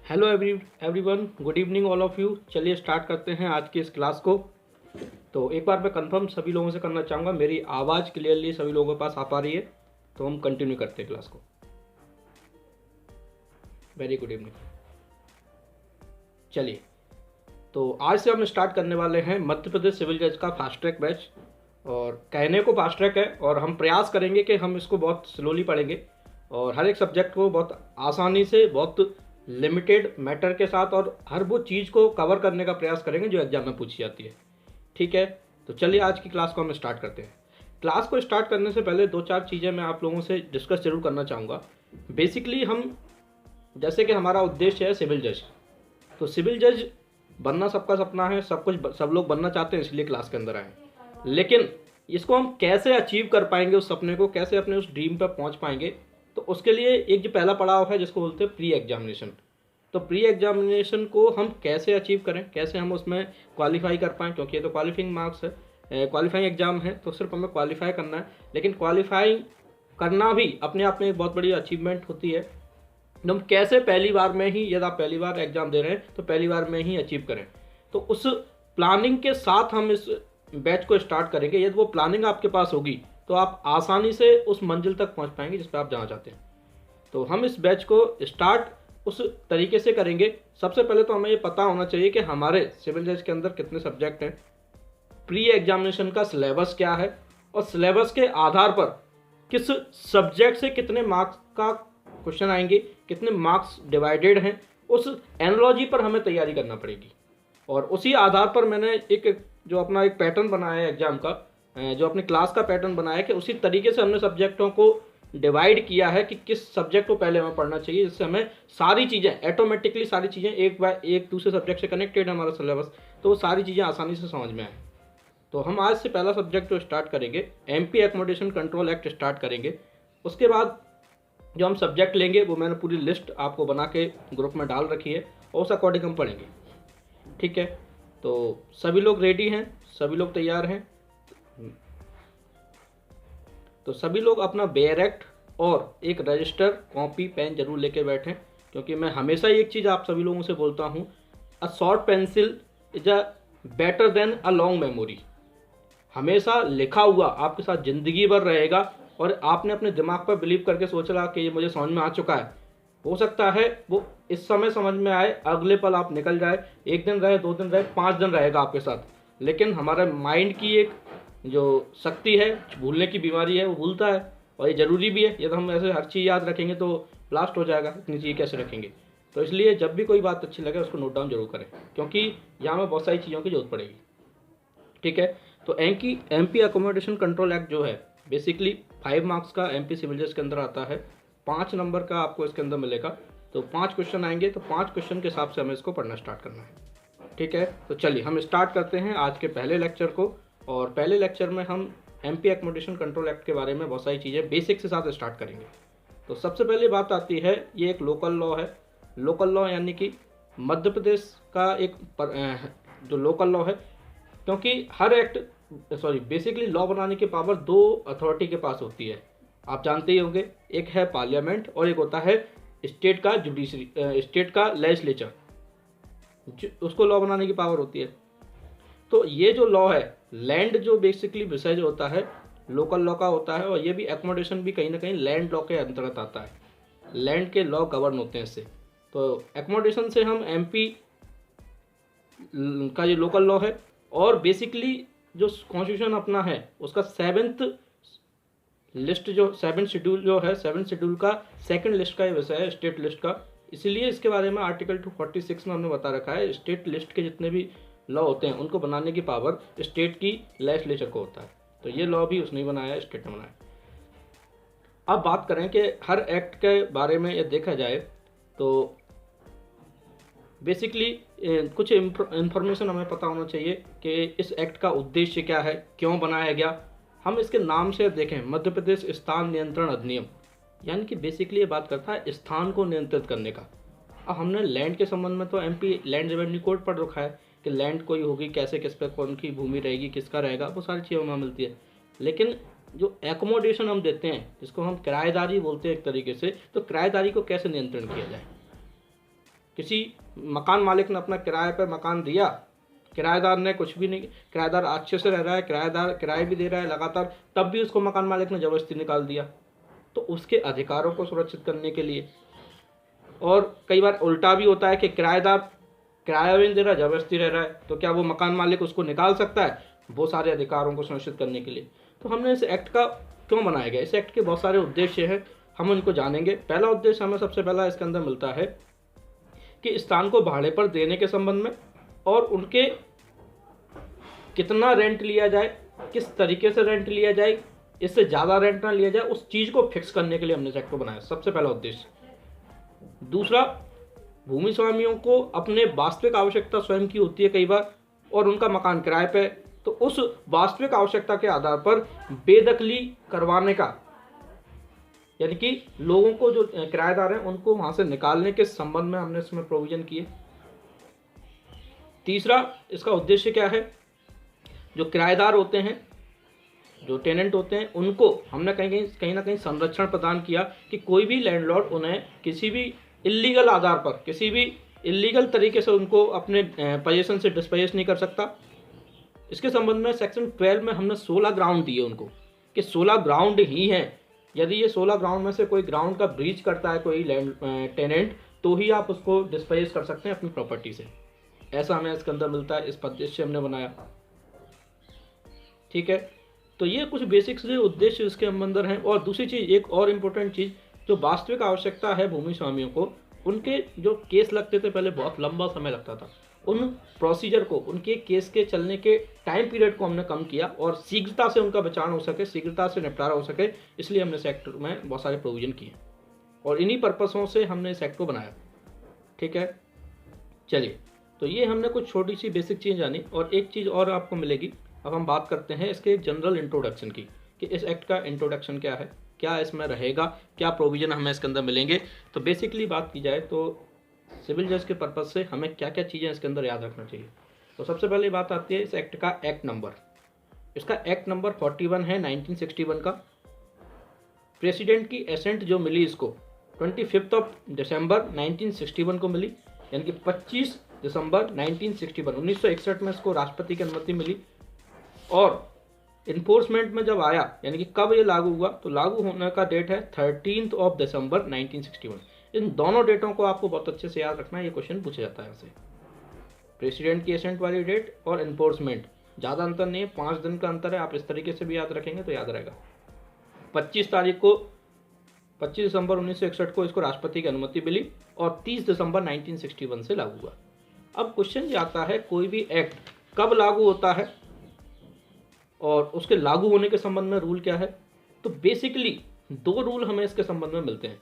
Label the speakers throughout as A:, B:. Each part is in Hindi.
A: Hello everyone, good evening all of you. चलिए स्टार्ट करते हैं आज की इस क्लास को। तो एक बार मैं कंफर्म सभी लोगों से करना चाहूँगा, मेरी आवाज़ क्लियरली सभी लोगों के पास आ पा रही है? तो हम कंटिन्यू करते हैं क्लास को। Very good evening. चलिए, तो आज से हम स्टार्ट करने वाले हैं मध्य प्रदेश सिविल जज का फास्ट ट्रैक बैच। और कहने को फास्ट ट्रैक है और हम प्रयास करेंगे कि हम इसको बहुत स्लोली पढ़ेंगे और हर एक सब्जेक्ट को बहुत आसानी से, बहुत लिमिटेड मैटर के साथ और हर वो चीज़ को कवर करने का प्रयास करेंगे जो एग्जाम में पूछी जाती है। ठीक है, तो चलिए आज की क्लास को हम स्टार्ट करते हैं। क्लास को स्टार्ट करने से पहले दो चार चीज़ें मैं आप लोगों से डिस्कस जरूर करना चाहूँगा। बेसिकली हम, जैसे कि हमारा उद्देश्य है सिविल जज, तो सिविल जज बनना सबका सपना है, सब लोग बनना चाहते हैं, इसलिए क्लास के अंदर आए। लेकिन इसको हम कैसे अचीव कर पाएंगे, उस सपने को कैसे अपने उस ड्रीम पर पहुंच पाएंगे, तो उसके लिए एक जो पहला पड़ाव है जिसको बोलते हैं प्री एग्जामिनेशन। तो प्री एग्जामिनेशन को हम कैसे अचीव करें, कैसे हम उसमें क्वालिफाई कर पाएँ, क्योंकि ये तो क्वालिफाइंग मार्क्स है, क्वालिफाइंग एग्जाम है, तो सिर्फ हमें क्वालिफाई करना है। लेकिन क्वालिफाई करना भी अपने आप में एक बहुत बड़ी अचीवमेंट होती है। तो हम कैसे पहली बार में ही, यदि आप पहली बार एग्जाम दे रहे हैं तो पहली बार में ही अचीव करें, तो उस प्लानिंग के साथ हम इस बैच को स्टार्ट करेंगे। यदि वो प्लानिंग आपके पास होगी तो आप आसानी से उस मंजिल तक पहुंच पाएंगे जिस पर आप जाना चाहते हैं। तो हम इस बैच को स्टार्ट उस तरीके से करेंगे। सबसे पहले तो हमें ये पता होना चाहिए कि हमारे सिविल जज के अंदर कितने सब्जेक्ट हैं, प्री एग्जामिनेशन का सिलेबस क्या है, और सिलेबस के आधार पर किस सब्जेक्ट से कितने मार्क्स का क्वेश्चन आएंगे, कितने मार्क्स डिवाइडेड हैं, उस एनालॉजी पर हमें तैयारी करना पड़ेगी। और उसी आधार पर मैंने एक पैटर्न बनाया है एग्जाम का, जो अपनी क्लास का पैटर्न बनाया है, कि उसी तरीके से हमने सब्जेक्टों को डिवाइड किया है कि किस सब्जेक्ट को पहले हमें पढ़ना चाहिए, जिससे हमें सारी चीज़ें ऑटोमेटिकली, सारी चीज़ें एक बाय एक दूसरे सब्जेक्ट से कनेक्टेड है हमारा सिलेबस, तो वो सारी चीज़ें आसानी से समझ में आए। तो हम आज से पहला सब्जेक्ट जो स्टार्ट करेंगे, MP accommodation control act start करेंगे। उसके बाद जो हम सब्जेक्ट लेंगे वो मैंने पूरी लिस्ट आपको बना के ग्रुप में डाल रखी है, और उस अकॉर्डिंग हम पढ़ेंगे। ठीक है, तो सभी लोग रेडी हैं, सभी लोग तैयार हैं? तो सभी लोग अपना बैरेक्ट और एक रजिस्टर, कॉपी, पेन जरूर लेके बैठें, क्योंकि मैं हमेशा एक चीज़ आप सभी लोगों से बोलता हूँ, a short pencil is a better than a long memory. हमेशा लिखा हुआ आपके साथ ज़िंदगी भर रहेगा, और आपने अपने दिमाग पर बिलीव करके सोच रहा कि ये मुझे समझ में आ चुका है, हो सकता है वो इस समय समझ में आए, अगले पल आप निकल जाए, एक दिन रहे, 2 दिन रहे, 5 दिन रहेगा आपके साथ। लेकिन हमारे माइंड की एक जो शक्ति है, भूलने की बीमारी है, वो भूलता है, और ये ज़रूरी भी है। यदि हम ऐसे हर चीज़ याद रखेंगे तो ब्लास्ट हो जाएगा, इतनी चीज़ कैसे रखेंगे। तो इसलिए जब भी कोई बात अच्छी लगे उसको नोट डाउन जरूर करें, क्योंकि यहाँ में बहुत सारी चीज़ों की जरूरत पड़ेगी। ठीक है, तो एमपी अकोमोडेशन कंट्रोल एक्ट जो है बेसिकली 5 मार्क्स का एमपी सिविल जज के अंदर आता है, 5 नंबर का आपको इसके अंदर मिलेगा। तो 5 क्वेश्चन आएंगे, तो 5 क्वेश्चन के हिसाब से हमें इसको पढ़ना स्टार्ट करना है। ठीक है, तो चलिए हम स्टार्ट करते हैं आज के पहले लेक्चर को। और पहले लेक्चर में हम एमपी अकोमोडेशन कंट्रोल एक्ट के बारे में बहुत सारी चीज़ें बेसिक के साथ स्टार्ट करेंगे। तो सबसे पहले बात आती है, ये एक लोकल लॉ है। लोकल लॉ यानी कि मध्य प्रदेश का एक जो लोकल लॉ है, क्योंकि हर एक्ट बेसिकली लॉ बनाने की पावर 2 अथॉरिटी के पास होती है, आप जानते ही होंगे। एक है पार्लियामेंट और एक होता है स्टेट का जुडिशरी, स्टेट का लेजिस्लेचर, उसको लॉ बनाने की पावर होती है। तो ये जो लॉ है, लैंड जो बेसिकली विषय जो होता है लोकल लॉ का होता है, और ये भी एकोमोडेशन भी कहीं ना कहीं लैंड लॉ के अंतर्गत आता है। लैंड के लॉ गवर्न होते हैं इससे। तो एकोमोडेशन से हम एमपी का ये लोकल लॉ है, और बेसिकली जो कॉन्स्टिट्यूशन अपना है उसका 7th लिस्ट, जो 7th शेड्यूल जो है, 7th शेड्यूल का 2nd लिस्ट का ये विषय है, स्टेट लिस्ट का। इसलिए इसके बारे में आर्टिकल 246 में हमने बता रखा है, स्टेट लिस्ट के जितने भी लॉ होते हैं उनको बनाने की पावर स्टेट की लेजिस्लेचर को होता है। तो ये लॉ भी उसने बनाया है, स्टेट ने बनाया। अब बात करें कि हर एक्ट के बारे में ये देखा जाए तो बेसिकली कुछ इंफॉर्मेशन हमें पता होना चाहिए कि इस एक्ट का उद्देश्य क्या है, क्यों बनाया गया। हम इसके नाम से देखें, मध्य प्रदेश स्थान नियंत्रण अधिनियम, यानी कि बेसिकली ये बात करता है स्थान को नियंत्रित करने का। अब हमने लैंड के संबंध में तो एमपी लैंड रेवेन्यू कोड पढ़ रखा है कि लैंड कोई होगी, कैसे, किस पे कौन की भूमि रहेगी, किसका रहेगा, वो सारी चीज़ें हमें मिलती है। लेकिन जो एकोमोडेशन हम देते हैं, जिसको हम किराएदारी बोलते हैं एक तरीके से, तो किराएदारी को कैसे नियंत्रण किया जाए। किसी मकान मालिक ने अपना किराए पर मकान दिया, किराएदार ने कुछ भी नहीं, किराएदार अच्छे से रह रहा है, किराएदार किराए भी दे रहा है लगातार, तब भी उसको मकान मालिक ने ज़बरदस्ती निकाल दिया, तो उसके अधिकारों को सुरक्षित करने के लिए। और कई बार उल्टा भी होता है कि किराएदार किराया भी नहीं दे रहा, ज़बरदस्ती रह रहा है, तो क्या वो मकान मालिक उसको निकाल सकता है? वो सारे अधिकारों को सुनिश्चित करने के लिए। तो हमने इस एक्ट का क्यों बनाया गया, इस एक्ट के बहुत सारे उद्देश्य हैं, हम उनको जानेंगे। पहला उद्देश्य हमें सबसे पहला इसके अंदर मिलता है कि स्थान को भाड़े पर देने के संबंध में, और उनके कितना रेंट लिया जाए, किस तरीके से रेंट लिया जाए, इससे ज़्यादा रेंट ना लिया जाए, उस चीज़ को फिक्स करने के लिए हमने इस एक्ट को बनाया, सबसे पहला उद्देश्य। दूसरा, भूमि स्वामियों को अपने वास्तविक आवश्यकता स्वयं की होती है कई बार, और उनका मकान किराए पे, तो उस वास्तविक आवश्यकता के आधार पर बेदखली करवाने का, यानी कि लोगों को जो किराएदार हैं उनको वहां से निकालने के संबंध में हमने इसमें प्रोविजन किए। तीसरा, इसका उद्देश्य क्या है, जो किराएदार होते हैं, जो टेनेंट होते हैं, उनको हमने कहीं ना कहीं संरक्षण प्रदान किया कि कोई भी लैंडलॉर्ड उन्हें किसी भी इल्लीगल आधार पर, किसी भी इल्लीगल तरीके से उनको अपने पोजीशन से डिस्पोजेस नहीं कर सकता। इसके संबंध में सेक्शन 12 में हमने 16 ग्राउंड दिए उनको, कि 16 ग्राउंड ही हैं, यदि ये 16 ग्राउंड में से कोई ग्राउंड का ब्रीच करता है कोई लैंड टेनेंट, तो ही आप उसको डिस्पोज कर सकते हैं अपनी प्रॉपर्टी से। ऐसा हमें इसके अंदर मिलता है, इस उद्देश्य हमने बनाया। ठीक है, तो ये कुछ बेसिक्स उद्देश्य इसके अंदर हैं। और दूसरी चीज़, एक और इम्पोर्टेंट चीज़, जो वास्तविक आवश्यकता है भूमि स्वामियों को, उनके जो केस लगते थे पहले, बहुत लंबा समय लगता था, उन प्रोसीजर को, उनके केस के चलने के टाइम पीरियड को हमने कम किया, और शीघ्रता से उनका बचाव हो सके, शीघ्रता से निपटारा हो सके, इसलिए हमने इस एक्ट में बहुत सारे प्रोविजन किए, और इन्हीं पर्पसों से हमने इस एक्ट को बनाया। ठीक है, चलिए, तो ये हमने कुछ छोटी सी बेसिक चीज़ जानी, और एक चीज़ और आपको मिलेगी। अब हम बात करते हैं इसके जनरल इंट्रोडक्शन की, कि इस एक्ट का इंट्रोडक्शन क्या है, क्या इसमें रहेगा, क्या प्रोविजन हमें इसके अंदर मिलेंगे। तो बेसिकली बात की जाए तो सिविल जज के पर्पज़ से हमें क्या क्या चीज़ें इसके अंदर याद रखना चाहिए। तो सबसे पहले बात आती है इस एक्ट का एक्ट नंबर। इसका एक्ट नंबर 41 है 1961 का। प्रेसिडेंट की एसेंट जो मिली इसको 25 दिसंबर 1961 को मिली, यानी कि 25 दिसंबर 1961 में इसको राष्ट्रपति की अनुमति मिली। और इन्फोर्समेंट में जब आया, यानी कि कब ये लागू हुआ, तो लागू होने का डेट है 13 दिसंबर 1961। इन दोनों डेटों को आपको बहुत अच्छे से याद रखना है, ये क्वेश्चन पूछा जाता है ऐसे। प्रेसिडेंट की एसेंट वाली डेट और इन्फोर्समेंट, ज़्यादा अंतर नहीं है, 5 दिन का अंतर है, आप इस तरीके से भी याद रखेंगे तो याद रहेगा। 25 दिसंबर 1961 को इसको राष्ट्रपति की अनुमति मिली, और 30 दिसंबर 1961 से लागू हुआ। अब क्वेश्चन ये आता है, कोई भी एक्ट कब लागू होता है और उसके लागू होने के संबंध में रूल क्या है। तो बेसिकली 2 रूल हमें इसके संबंध में मिलते हैं।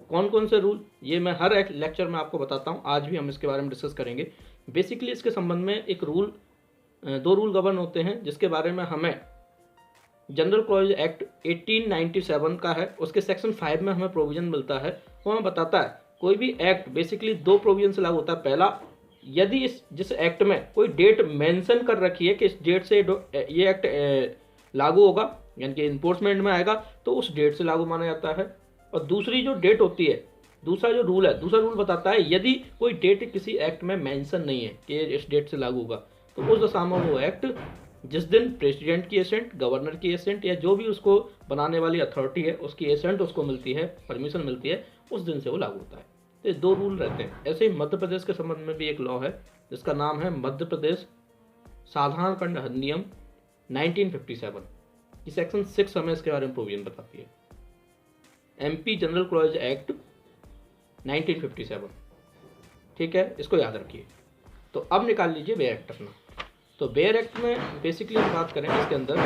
A: कौन कौन से रूल, ये मैं हर एक लेक्चर में आपको बताता हूँ, आज भी हम इसके बारे में डिस्कस करेंगे। बेसिकली इसके संबंध में एक रूल, 2 रूल गवर्न होते हैं, जिसके बारे में हमें जनरल क्लॉज एक्ट 1897 का है, उसके सेक्शन 5 में हमें प्रोविजन मिलता है। वो हमें बताता है कोई भी एक्ट बेसिकली 2 प्रोविजन से लागू होता है। पहला, यदि जिस एक्ट में कोई डेट मेंशन कर रखी है कि इस डेट से ये एक्ट लागू होगा, यानी कि इन्फोर्समेंट में आएगा, तो उस डेट से लागू माना जाता है। और दूसरी जो डेट होती है, दूसरा जो रूल है, दूसरा रूल बताता है यदि कोई डेट किसी एक्ट में मेंशन नहीं है कि इस डेट से लागू होगा, तो उस दशा में वो एक्ट जिस दिन प्रेसिडेंट की एसेंट, गवर्नर की एसेंट, या जो भी उसको बनाने वाली अथॉरिटी है उसकी एसेंट उसको मिलती है, परमिशन मिलती है, उस दिन से वो लागू होता है। तो ये 2 रूल रहते हैं। ऐसे ही मध्य प्रदेश के संबंध में भी एक लॉ है जिसका नाम है मध्य प्रदेश साधारण खंड अधिनियम 1957 की सेक्शन 6 हमें इसके बारे में प्रोविजन बताती है। MP जनरल क्लॉज एक्ट 1957, ठीक है, इसको याद रखिए। तो अब निकाल लीजिए बेयर एक्ट अपना। तो बेयर एक्ट में बेसिकली हम बात करें इसके अंदर,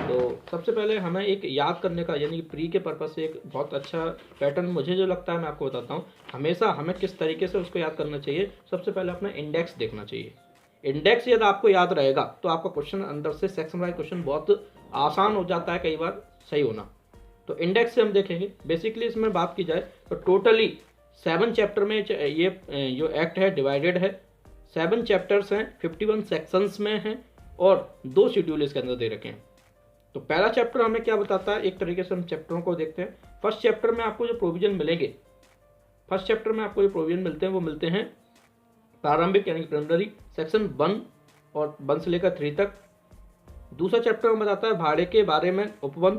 A: तो सबसे पहले हमें एक याद करने का, यानी प्री के पर्पज़ से एक बहुत अच्छा पैटर्न मुझे जो लगता है मैं आपको बताता हूँ। हमेशा हमें किस तरीके से उसको याद करना चाहिए, सबसे पहले अपना इंडेक्स देखना चाहिए। इंडेक्स यदि आपको याद रहेगा तो आपका क्वेश्चन अंदर से सेक्शन वाइज क्वेश्चन बहुत आसान हो जाता है, कई बार सही होना। तो इंडेक्स से हम देखेंगे। बेसिकली इसमें बात की जाए तो टोटली 7 चैप्टर में ये जो एक्ट है डिवाइडेड है। 7 चैप्टर्स हैं, 51 सेक्शंस में हैं, और 2 शेड्यूल इसके अंदर दे रखे हैं। तो पहला चैप्टर हमें क्या बताता है, एक तरीके से हम चैप्टरों को देखते हैं। फर्स्ट चैप्टर में आपको जो प्रोविजन मिलेंगे, फर्स्ट चैप्टर में आपको ये प्रोविजन मिलते हैं वो मिलते हैं प्रारंभिक यानी प्रिलिमिनरी सेक्शन 1 और 1 से लेकर 3 तक। दूसरा चैप्टर में बताता है भाड़े के बारे में उपवन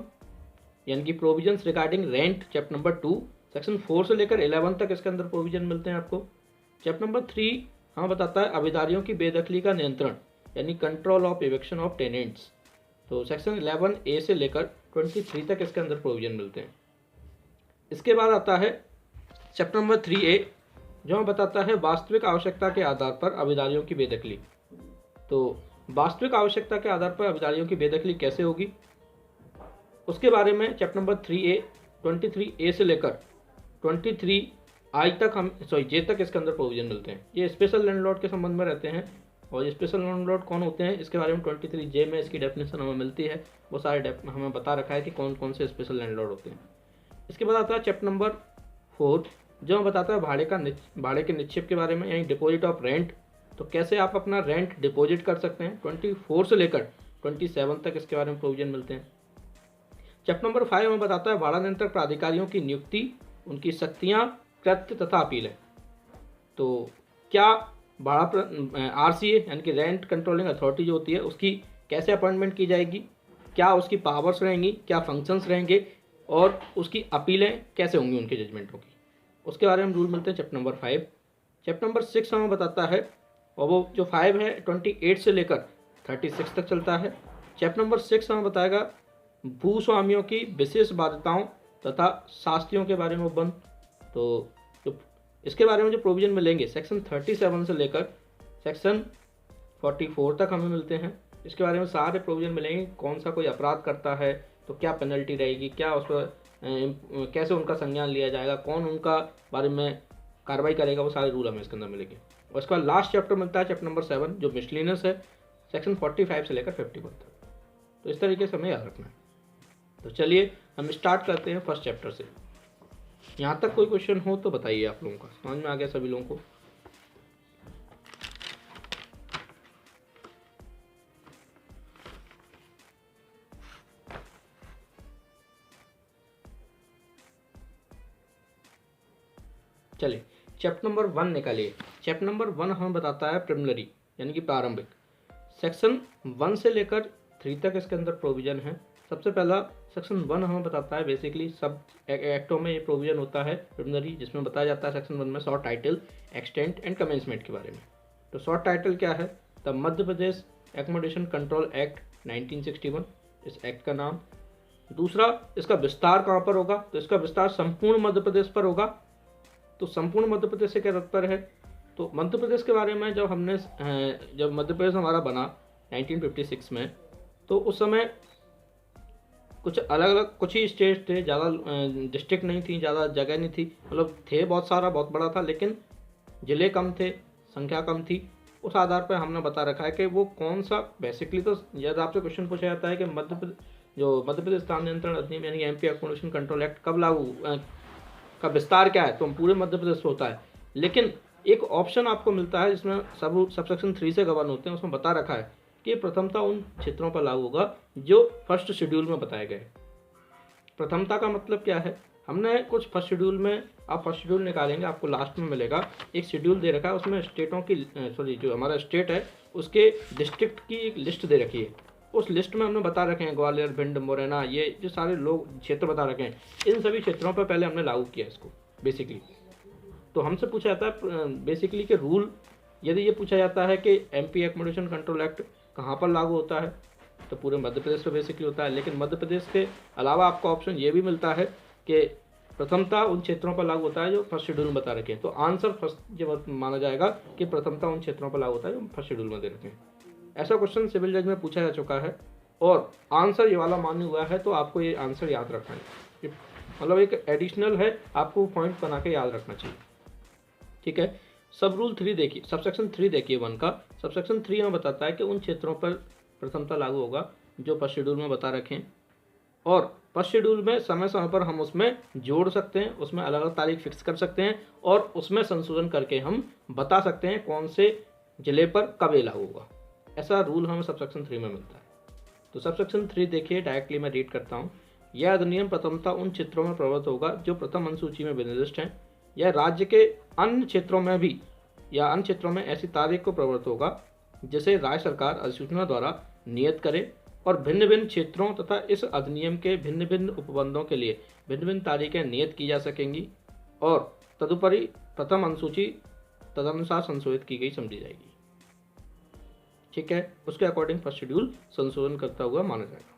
A: यानी कि provisions regarding rent, chapter number 2 section 4 से लेकर 11 तक इसके अंदर प्रोविजन मिलते हैं आपको। चैप्टर नंबर 3 हमें बताता है अभिदारियों की बेदखली का नियंत्रण यानी control of eviction of tenants. तो सेक्शन 11A से लेकर 23 तक इसके अंदर प्रोविजन मिलते हैं। इसके बाद आता है चैप्टर नंबर 3A जो हमें बताता है वास्तविक आवश्यकता के आधार पर अभिदारियों की बेदखली। तो वास्तविक आवश्यकता के आधार पर अभिदारियों की बेदखली कैसे होगी उसके बारे में चैप्टर नंबर 3A 23A से लेकर 23I तक J तक इसके अंदर प्रोविजन मिलते हैं। ये स्पेशल लैंडलॉर्ड के संबंध में रहते हैं और ये स्पेशल लैंडलॉर्ड कौन होते हैं इसके बारे में 23J में इसकी डेफिनेशन हमें मिलती है। वो सारे हमें बता रखा है कि कौन कौन से स्पेशल लैंडलॉर्ड होते हैं। इसके बाद आता है चैप्टर नंबर 4 जो हमें बताता है भाड़े के निक्षेप के बारे में यानी डिपॉजिट ऑफ रेंट। तो कैसे आप अपना रेंट डिपॉजिट कर सकते हैं 24 से लेकर 27 तक इसके बारे में प्रोविजन मिलते हैं। चैप्टर नंबर 5 हमें बताता है भाड़ा नियंत्रक प्राधिकारियों की नियुक्ति, उनकी शक्तियाँ, कृत्य तथा अपीलें। तो क्या भाड़ा RCA यानी कि रेंट कंट्रोलिंग अथॉरिटी जो होती है उसकी कैसे अपॉइंटमेंट की जाएगी, क्या उसकी पावर्स रहेंगी, क्या फंक्शंस रहेंगे और उसकी अपीलें कैसे होंगी उनके जजमेंटों की, उसके बारे में रूल मिलते हैं चैप्टर नंबर 5। चैप्टर नंबर 6 हमें बताता है और वो जो 5 है 28 से लेकर 36 तक चलता है। चैप्टर नंबर 6 हमें बताएगा भूस्वामियों की विशेष बाध्यताओं तथा शास्तियों के बारे में उपबंध। तो जो इसके बारे में जो प्रोविजन मिलेंगे सेक्शन 37 से लेकर सेक्शन 44 तक हमें मिलते हैं। इसके बारे में सारे प्रोविजन मिलेंगे, कौन सा कोई अपराध करता है तो क्या पेनल्टी रहेगी, क्या उस पर कैसे उनका संज्ञान लिया जाएगा, कौन उनका बारे में कार्रवाई करेगा, वो सारे रूल हमें इसके अंदर मिलेंगे। और इसका लास्ट चैप्टर मिलता है चैप्टर नंबर 7 जो मिसलिनियस है सेक्शन 45 से लेकर 51 तक। तो इस तरीके से हमें याद रखना है। तो चलिए हम स्टार्ट करते हैं फर्स्ट चैप्टर से। यहाँ तक कोई क्वेश्चन हो तो बताइए, आप लोगों का समझ में आ गया सभी लोगों को? चलिए चैप्टर नंबर 1 निकालिए। चैप्टर नंबर 1 हमें बताता है प्रिलिमिनरी यानी कि प्रारंभिक। सेक्शन 1 से लेकर 3 तक इसके अंदर प्रोविजन है। सबसे पहला सेक्शन 1 हमें बताता है बेसिकली सब एक्टों में ये प्रोविजन होता है प्रिलिमिनरी, जिसमें बताया जाता है सेक्शन 1 में short title, extent and commencement के बारे में। तो शॉर्ट टाइटल क्या है? The Madhya Pradesh accommodation control act 1961 इस एक्ट का नाम। दूसरा इसका विस्तार कहाँ पर होगा? तो इसका विस्तार संपूर्ण मध्य प्रदेश पर होगा। तो संपूर्ण मध्य प्रदेश से क्या तात्पर्य है? तो मध्य प्रदेश के बारे में जब मध्य प्रदेश हमारा बना 1956 में, तो उस समय कुछ अलग अलग कुछ ही स्टेट थे, ज़्यादा डिस्ट्रिक्ट नहीं थी, ज़्यादा जगह नहीं थी, मतलब थे बहुत सारा, बहुत बड़ा था, लेकिन ज़िले कम थे, संख्या कम थी। उस आधार पर हमने बता रखा है कि वो कौन सा, बेसिकली तो यदि आपसे क्वेश्चन पूछा जाता है कि मध्य प्रदेश स्थान नियंत्रण अधिनियम यानी एमपी एकोमोडेशन कंट्रोल एक्ट कब लागू का विस्तार क्या है, तो पूरे मध्य प्रदेश होता है। लेकिन एक ऑप्शन आपको मिलता है जिसमें सबसेक्शन 3 से गवर्न होते हैं, उसमें बता रखा है कि प्रथमता उन क्षेत्रों पर लागू होगा जो फर्स्ट शेड्यूल में बताए गए। प्रथमता का मतलब क्या है? हमने कुछ फर्स्ट शेड्यूल में, आप फर्स्ट शेड्यूल निकालेंगे आपको लास्ट में मिलेगा एक शेड्यूल दे रखा है, उसमें स्टेटों की जो हमारा स्टेट है उसके डिस्ट्रिक्ट की एक लिस्ट दे रखी है। उस लिस्ट में हमने बता रखे हैं ग्वालियर, भिंड, मुरैना, ये जो सारे लोग क्षेत्र बता रखे हैं, इन सभी क्षेत्रों पर पहले हमने लागू किया इसको बेसिकली। तो हमसे पूछा जाता है बेसिकली के रूल, यदि ये पूछा जाता है कि एमपी एकोमोडेशन कंट्रोल एक्ट कहाँ पर लागू होता है, तो पूरे मध्य प्रदेश पर बेसिकली होता है। लेकिन मध्य प्रदेश के अलावा आपको ऑप्शन ये भी मिलता है कि प्रथमता उन क्षेत्रों पर लागू होता है जो फर्स्ट शेड्यूल में बता रखे हैं। तो आंसर फर्स्ट जो माना जाएगा कि प्रथमता उन क्षेत्रों पर लागू होता है जो फर्स्ट शेड्यूल में दे रखे हैं। ऐसा क्वेश्चन सिविल जज में पूछा जा चुका है और आंसर ये वाला मान्य हुआ है, तो आपको ये आंसर याद रखना है, मतलब एक एडिशनल है, आपको पॉइंट बना के याद रखना चाहिए। ठीक है, सब रूल 3 देखिए, सबसेक्शन 3 देखिए 1 का। सबसेक्शन 3 में बताता है कि उन क्षेत्रों पर प्रथमता लागू होगा जो फर्स्ट शेड्यूल में बता रखे हैं, और फर्स्ट शेड्यूल में समय समय पर हम उसमें जोड़ सकते हैं, उसमें अलग अलग तारीख फिक्स कर सकते हैं और उसमें संशोधन करके हम बता सकते हैं कौन से जिले पर कब ये लागू होगा। ऐसा रूल हमें सबसेक्शन 3 में मिलता है। तो सबसेक्शन 3 देखिए, डायरेक्टली मैं रीड करता हूँ। यह अधिनियम प्रथमता उन क्षेत्रों में प्रवृत्त होगा जो प्रथम अनुसूची में विनिर्दिष्ट हैं, या राज्य के अन्य क्षेत्रों में भी या अन्य क्षेत्रों में ऐसी तारीख को प्रवृत्त होगा जिसे राज्य सरकार अधिसूचना द्वारा नियत करे और भिन्न भिन्न क्षेत्रों तथा इस अधिनियम के भिन्न भिन्न उपबंधों के लिए भिन्न भिन्न तारीखें नियत की जा सकेंगी और तदुपरि प्रथम अनुसूची तदनुसार संशोधित की गई समझी जाएगी। ठीक है, उसके अकॉर्डिंग फर्स्ट शेड्यूल संशोधन करता हुआ माना जाएगा।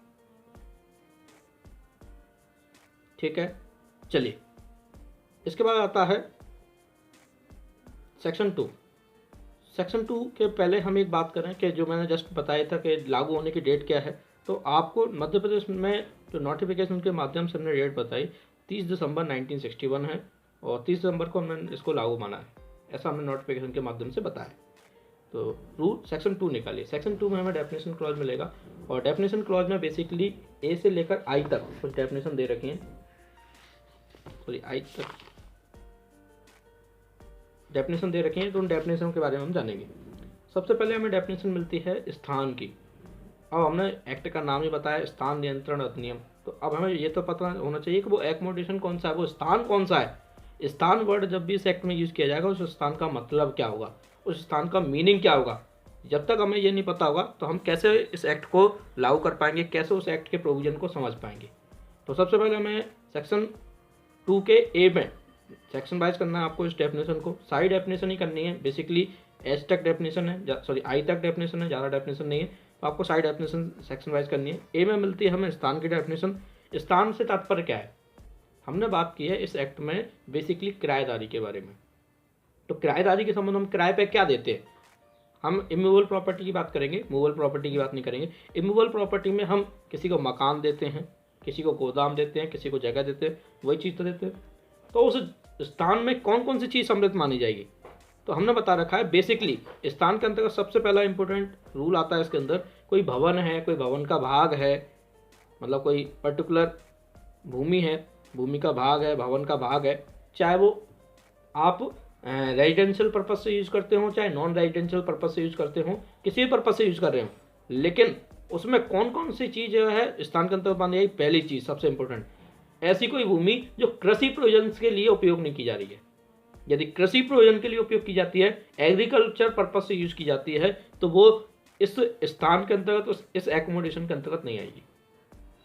A: ठीक है, चलिए इसके बाद आता है सेक्शन 2। सेक्शन 2 के पहले हम एक बात करें कि जो मैंने जस्ट बताया था कि लागू होने की डेट क्या है, तो आपको मध्य प्रदेश में जो नोटिफिकेशन के माध्यम से हमने डेट बताई 30 दिसंबर 1961 है और 30 दिसंबर को हमने इसको लागू माना है, ऐसा हमने नोटिफिकेशन के माध्यम से बताया। तो रूल सेक्शन 2 निकालिए। सेक्शन 2 में हमें डेफिनेशन क्लॉज मिलेगा और डेफिनेशन क्लॉज में बेसिकली ए से लेकर आई तक कुछ डेफिनेशन दे रखी हैं, सॉरी आई तक डेफिनेशन दे रखी हैं, तो उन डेफिनेशन के बारे में हम जानेंगे। सबसे पहले हमें डेफिनेशन मिलती है स्थान की। अब हमने एक्ट का नाम ही बताया, स्थान नियंत्रण अधिनियम, तो अब हमें ये तो पता होना चाहिए कि वो एकोमोडेशन कौन सा है, वो स्थान कौन सा है। स्थान वर्ड जब भी इस एक्ट में यूज़ किया जाएगा उस स्थान का मतलब क्या होगा, उस स्थान का मीनिंग क्या होगा। जब तक हमें ये नहीं पता होगा तो हम कैसे इस एक्ट को लागू कर पाएंगे, कैसे उस एक्ट के प्रोविजन को समझ पाएंगे। तो सबसे पहले हमें सेक्शन 2 के ए में सेक्शन वाइज करना है आपको। इस डेफिनेशन को सारी डेफिनेशन ही करनी है, बेसिकली एच तक डेफिनेशन है, सॉरी आई तक डेफिनेशन है, ज़्यादा डेफिनेशन नहीं है, तो आपको सारी डेफिनेशन सेक्शन वाइज करनी है। ए में मिलती है हमें स्थान की डेफिनेशन। स्थान से तात्पर्य क्या है, हमने बात की है इस एक्ट में बेसिकली किराएदारी के बारे में। तो किराएदारी के संबंध हम किराए पे क्या देते हैं, हम इमूवेबल प्रॉपर्टी की बात करेंगे, मूवेबल प्रॉपर्टी की बात नहीं करेंगे। इमूवेबल प्रॉपर्टी में हम किसी को मकान देते हैं, किसी को गोदाम देते हैं, किसी को जगह देते हैं, वही चीज़ तो देते हैं। तो उस स्थान में कौन कौन सी चीज़ सम्मिलित मानी जाएगी, तो हमने बता रखा है बेसिकली स्थान के अंतर्गत सबसे पहला इंपॉर्टेंट रूल आता है इसके अंदर, कोई भवन है, कोई भवन का भाग है, मतलब कोई पर्टिकुलर भूमि है, भूमि का भाग है, भवन का भाग है, चाहे वो आप रेजिडेंशियल पर्पज से यूज़ करते हो, चाहे नॉन रेजिडेंशियल पर्पज से यूज़ करते हो, किसी भी पर्पज से यूज़ कर रहे हो, लेकिन उसमें कौन कौन सी चीज़ है स्थान के अंतर्गत मानी जाएगी। पहली चीज़ सबसे इंपॉर्टेंट, ऐसी कोई भूमि जो कृषि प्रयोजन के लिए उपयोग नहीं की जा रही है। यदि कृषि प्रयोजन के लिए उपयोग की जाती है, एग्रीकल्चर पर्पज से यूज की जाती है, तो वो इस स्थान के अंतर्गत, इस एकोमोडेशन के अंतर्गत नहीं आएगी।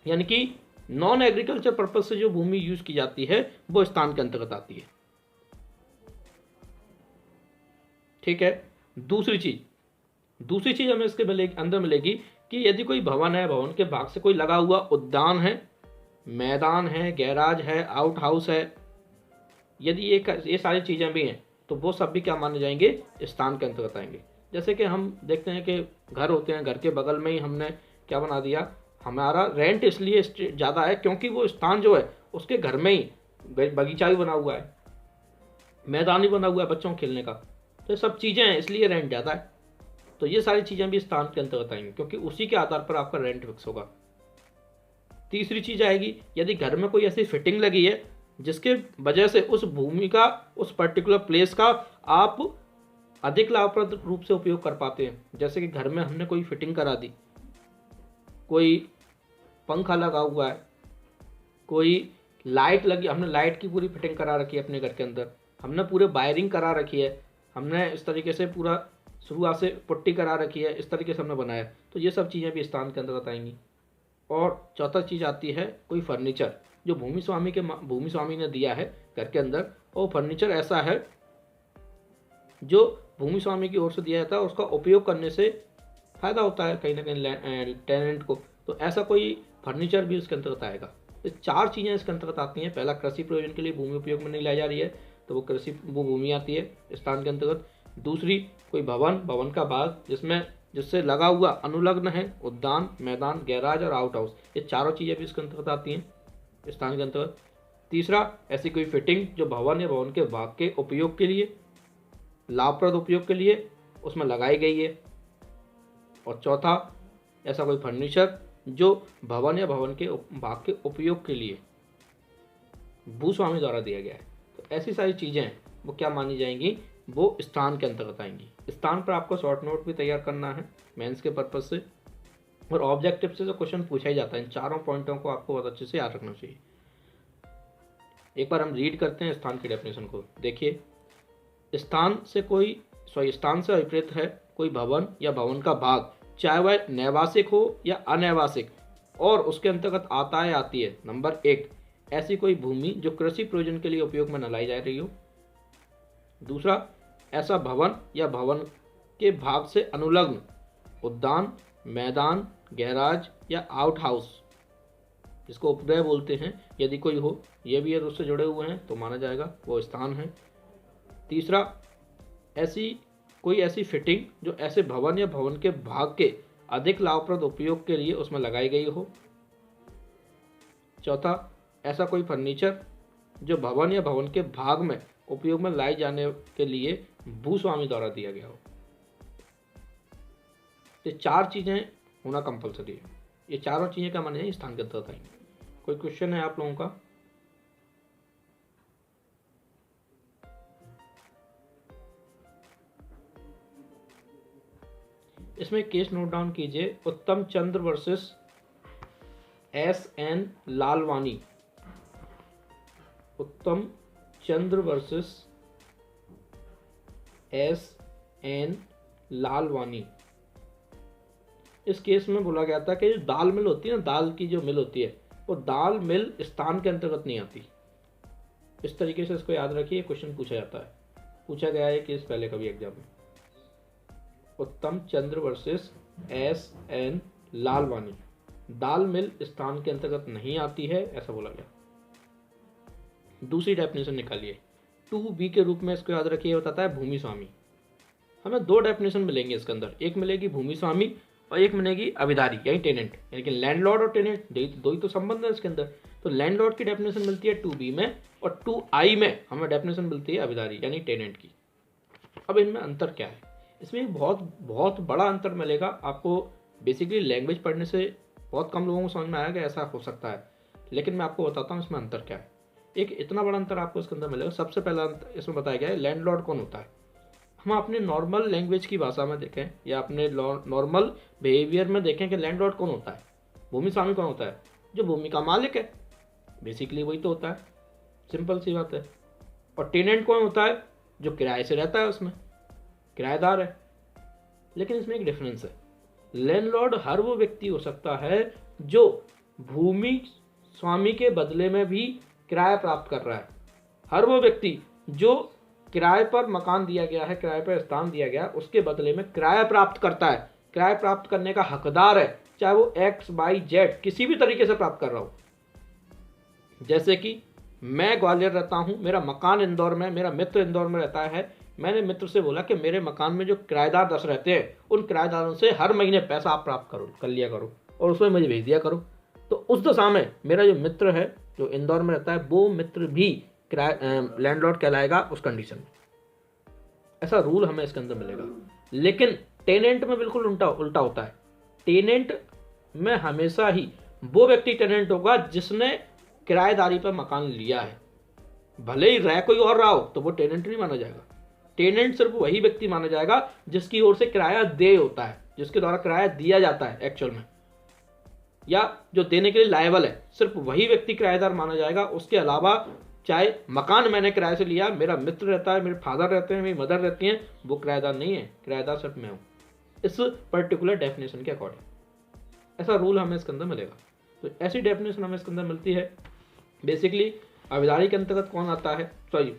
A: यानी कि नॉन एग्रीकल्चर पर्पज से जो भूमि यूज की जाती है वो स्थान के अंतर्गत आती है। ठीक है, दूसरी चीज हमें इसके अंदर मिलेगी कि यदि कोई भवन है, भवन के भाग से कोई लगा हुआ उद्यान है, मैदान है, गैराज है, आउट हाउस है, यदि ये सारी चीज़ें भी हैं तो वो सब भी क्या माने जाएंगे, स्थान के अंतर्गत आएंगे। जैसे कि हम देखते हैं कि घर होते हैं, घर के बगल में ही हमने क्या बना दिया, हमारा रेंट इसलिए ज़्यादा है क्योंकि वो स्थान जो है उसके घर में ही बगीचा भी बना हुआ है, मैदान भी बना हुआ है बच्चों खेलने का, तो ये सब चीज़ें हैं इसलिए रेंट ज़्यादा है। तो ये सारी चीज़ें भी स्थान के अंतर्गत आएंगी क्योंकि उसी के आधार पर आपका रेंट फिक्स होगा। तीसरी चीज़ आएगी, यदि घर में कोई ऐसी फिटिंग लगी है जिसके वजह से उस भूमि का, उस पर्टिकुलर प्लेस का आप अधिक लाभप्रद रूप से उपयोग कर पाते हैं। जैसे कि घर में हमने कोई फिटिंग करा दी, कोई पंखा लगा हुआ है, कोई लाइट लगी, हमने लाइट की पूरी फिटिंग करा रखी है अपने घर के अंदर, हमने पूरे वायरिंग करा रखी है, हमने इस तरीके से पूरा शुरुआत से पुट्टी करा रखी है, इस तरीके से हमने बनाया, तो ये सब चीज़ें भी स्थान के अंतर्गत आएंगी। और चौथा चीज़ आती है कोई फर्नीचर जो भूमि स्वामी ने दिया है घर के अंदर, और फर्नीचर ऐसा है जो भूमि स्वामी की ओर से दिया जाता है, उसका उपयोग करने से फायदा होता है कहीं ना कहीं टेनेंट को, तो ऐसा कोई फर्नीचर भी उसके अंतर्गत आएगा। तो चार चीज़ें इसके अंतर्गत आती हैं। पहला, कृषि प्रयोजन के लिए भूमि उपयोग में नहीं लाई जा रही है तो वो भूमि आती है स्थान के अंतर्गत। दूसरी, कोई भवन का भाग जिससे लगा हुआ अनुलग्न है उद्यान, मैदान, गैराज और आउट हाउस, ये चारों चीज़ें भी इसके अंतर्गत आती हैं स्थान के अंतर्गत। तीसरा, ऐसी कोई फिटिंग जो भवन या भवन के भाग के उपयोग के लिए, लाभप्रद उपयोग के लिए उसमें लगाई गई है। और चौथा, ऐसा कोई फर्नीचर जो भवन या भवन के भाग के उपयोग के लिए भूस्वामी द्वारा दिया गया है। तो ऐसी सारी चीज़ें वो क्या मानी जाएंगी, वो स्थान के अंतर्गत आएंगी। स्थान पर आपको शॉर्ट नोट भी तैयार करना है मेंस के पर्पज से, और ऑब्जेक्टिव से तो क्वेश्चन पूछा ही जाता है। इन चारों पॉइंटों को आपको बहुत अच्छे से याद रखना चाहिए। एक बार हम रीड करते हैं स्थान की डेफिनेशन को। देखिए, स्थान से अभिप्रेत है कोई भवन या भवन का भाग, चाहे वह नैवासिक हो या अनैवासिक, और उसके अंतर्गत आता है आती है। नंबर 1, ऐसी कोई भूमि जो कृषि प्रयोजन के लिए उपयोग में न लाई जा रही हो। दूसरा, ऐसा भवन या भवन के भाग से अनुलग्न उद्यान, मैदान, गैराज या आउट हाउस, जिसको उपग्रह बोलते हैं, यदि कोई हो, ये भी यदि उससे जुड़े हुए हैं तो माना जाएगा वो स्थान है। तीसरा, कोई ऐसी फिटिंग जो ऐसे भवन या भवन के भाग के अधिक लाभप्रद उपयोग के लिए उसमें लगाई गई हो। चौथा, ऐसा कोई फर्नीचर जो भवन या भवन के भाग में उपयोग में लाए जाने के लिए भूस्वामी द्वारा दिया गया हो। ये 4 चीजें होना कंपलसरी है। ये चारों चीजें का माने स्थान के अंतर्गत आएंगे। कोई क्वेश्चन है आप लोगों का? इसमें केस नोट डाउन कीजिए, उत्तम चंद्र वर्सेस S.N. लालवानी। उत्तम चंद्र वर्सेस S.N. लालवानी। इस केस में बोला गया था कि जो दाल मिल होती है ना, दाल की जो मिल होती है, वो दाल मिल स्थान के अंतर्गत नहीं आती। इस तरीके से इसको याद रखिए, क्वेश्चन पूछा जाता है, पूछा गया है केस पहले कभी एग्जाम में। उत्तम चंद्र वर्सेस S.N. लालवानी, दाल मिल स्थान के अंतर्गत नहीं आती है, ऐसा बोला गया। दूसरी डेफिनेशन निकालिए, 2B के रूप में इसको याद रखिए, बताता है भूमि स्वामी। हमें 2 डेफिनेशन मिलेंगे इसके अंदर, एक मिलेगी भूमि स्वामी और एक मिलेगी अभिधारी यानी टेनेंट, यानी कि लैंडलॉर्ड और टेनेंट, दो ही तो संबंध है इसके अंदर। तो लैंडलॉर्ड की डेफिनेशन मिलती है 2B में, और 2I में हमें डेफिनेशन मिलती है अभिधारी यानी टेनेंट की। अब इनमें अंतर क्या है? इसमें एक बहुत बड़ा अंतर मिलेगा आपको। बेसिकली लैंग्वेज पढ़ने से बहुत कम लोगों को समझ में आएगा ऐसा हो सकता है, लेकिन मैं आपको बताता हूँ इसमें अंतर क्या है। एक इतना बड़ा अंतर आपको इसके अंदर मिलेगा। सबसे पहला अंतर इसमें बताया गया है लैंडलॉर्ड कौन होता है। हम अपने नॉर्मल लैंग्वेज की भाषा में देखें या अपने नॉर्मल बिहेवियर में देखें कि लैंडलॉर्ड कौन होता है, भूमि स्वामी कौन होता है, जो भूमि का मालिक है, बेसिकली वही तो होता है, सिंपल सी बात है। और टेनेंट कौन होता है, जो किराए से रहता है, उसमें किराएदार है। लेकिन इसमें एक डिफरेंस है, लैंडलॉर्ड हर वो व्यक्ति हो सकता है जो भूमि स्वामी के बदले में भी किराया प्राप्त कर रहा है। हर वो व्यक्ति जो किराए पर मकान दिया गया है, किराए पर स्थान दिया गया, उसके बदले में किराया प्राप्त करता है, किराया प्राप्त करने का हकदार है, चाहे वो XYZ किसी भी तरीके से प्राप्त कर रहा हो। जैसे कि मैं ग्वालियर रहता हूं, मेरा मकान इंदौर में, मेरा मित्र इंदौर में रहता है, मैंने मित्र से बोला कि मेरे मकान में जो किराएदार 10 रहते हैं, उन किराएदारों से हर महीने पैसा आप प्राप्त कर लिया करो और उसमें मुझे भेज दिया करो। तो उस दशा में मेरा जो मित्र है जो इंदौर में रहता है, वो मित्र भी लैंडलॉर्ड कहलाएगा उस कंडीशन में। ऐसा रूल हमें इसके अंदर मिलेगा। लेकिन टेनेंट में बिल्कुल उल्टा होता है। टेनेंट में हमेशा ही वो व्यक्ति टेनेंट होगा जिसने किराएदारी पर मकान लिया है, भले ही रह कोई और रहा हो, तो वो टेनेंट नहीं माना जाएगा। टेनेंट सिर्फ वही व्यक्ति माना जाएगा जिसकी ओर से किराया दे होता है, जिसके द्वारा किराया दिया जाता है एक्चुअल में, या जो देने के लिए लायबल है, सिर्फ वही व्यक्ति किराएदार माना जाएगा। उसके अलावा चाहे मकान मैंने किराए से लिया, मेरा मित्र रहता है, मेरे फादर रहते हैं, मेरी मदर रहती हैं, वो किराएदार नहीं है, किराएदार सिर्फ मैं हूँ इस पर्टिकुलर डेफिनेशन के अकॉर्डिंग। ऐसा रूल हमें इसके अंदर मिलेगा। तो ऐसी डेफिनेशन हमें इसके अंदर मिलती है। बेसिकली अभिधारी के अंतर्गत कौन आता है,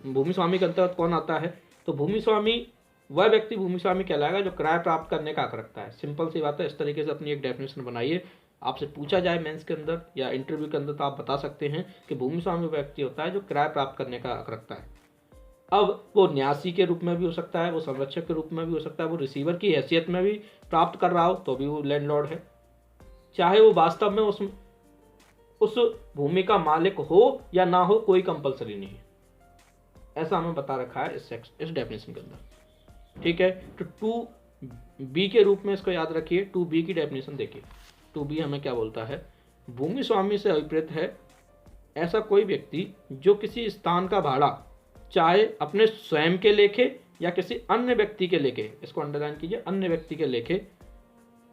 A: भूमि स्वामी के अंतर्गत कौन आता है, तो भूमि स्वामी वह व्यक्ति भूमि स्वामी कहलाएगा जो किराया प्राप्त करने का हक रखता है। सिंपल सी बात है। इस तरीके से अपनी एक डेफिनेशन बनाइए। आपसे पूछा जाए मेंस के अंदर या इंटरव्यू के अंदर तो आप बता सकते हैं कि भूमि स्वामी व्यक्ति होता है जो किराया प्राप्त करने का हक रखता है। अब वो न्यासी के रूप में भी हो सकता है, वो संरक्षक के रूप में भी हो सकता है, वो रिसीवर की हैसियत में भी प्राप्त कर रहा हो तो भी वो लैंडलॉर्ड है, चाहे वो वास्तव में उस भूमि का मालिक हो या ना हो, कोई कंपलसरी नहीं है। ऐसा हमें बता रखा है इस डेफिनेशन के अंदर। ठीक है, तो 2B के रूप में इसको याद रखिए। 2B की डेफिनेशन देखिए। 2B हमें क्या बोलता है, भूमि स्वामी से अभिप्रेत है ऐसा कोई व्यक्ति जो किसी स्थान का भाड़ा चाहे अपने स्वयं के लेखे या किसी अन्य व्यक्ति के लेखे, इसको अंडरलाइन कीजिए, अन्य व्यक्ति के लेखे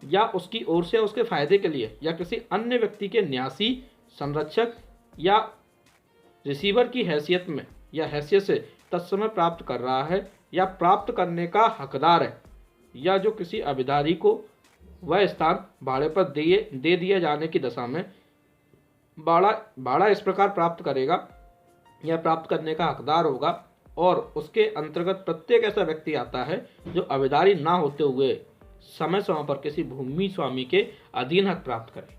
A: या उसकी ओर से उसके फायदे के लिए या किसी अन्य व्यक्ति के न्यासी, संरक्षक या रिसीवर की हैसियत में या हैसियत से तत्समय प्राप्त कर रहा है या प्राप्त करने का हकदार है, या जो किसी अभिधारी को वह स्थान भाड़े पर दे दिए जाने की दशा में भाड़ा इस प्रकार प्राप्त करेगा या प्राप्त करने का हकदार होगा, और उसके अंतर्गत प्रत्येक ऐसा व्यक्ति आता है जो अभिधारी ना होते हुए समय समय पर किसी भूमि स्वामी के अधीन हक प्राप्त करे।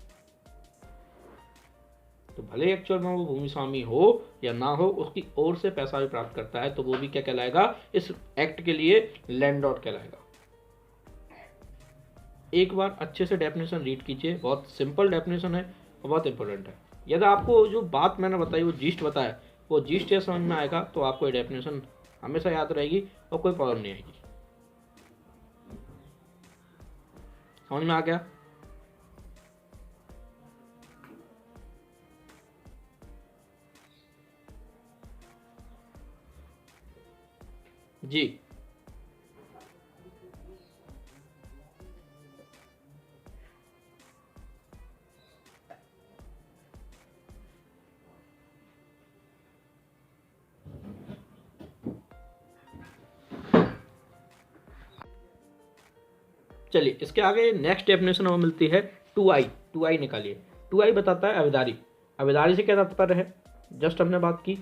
A: तो भले एक्चुअल में वो भूमि स्वामी हो या ना हो, उसकी ओर से पैसा भी प्राप्त करता है, तो वो भी क्या कहलाएगा, इस एक्ट के लिए लैंडलॉर्ड कहलाएगा। एक बार अच्छे से डेफिनेशन रीड कीजिए, बहुत सिंपल डेफिनेशन है और बहुत इंपॉर्टेंट है। यदि आपको जो बात मैंने बताई, वो जीस्ट बताया, वो जीस्ट या समझ में आएगा तो आपको ये डेफिनेशन हमेशा याद रहेगी और कोई प्रॉब्लम नहीं आएगी। समझ में आ गया? जी, चलिए इसके आगे नेक्स्ट डेफिनेशन हमें मिलती है 2i। 2i निकालिए। 2i बताता है अभिधारी। अभिधारी से क्या तात्पर्य है, जस्ट हमने बात की,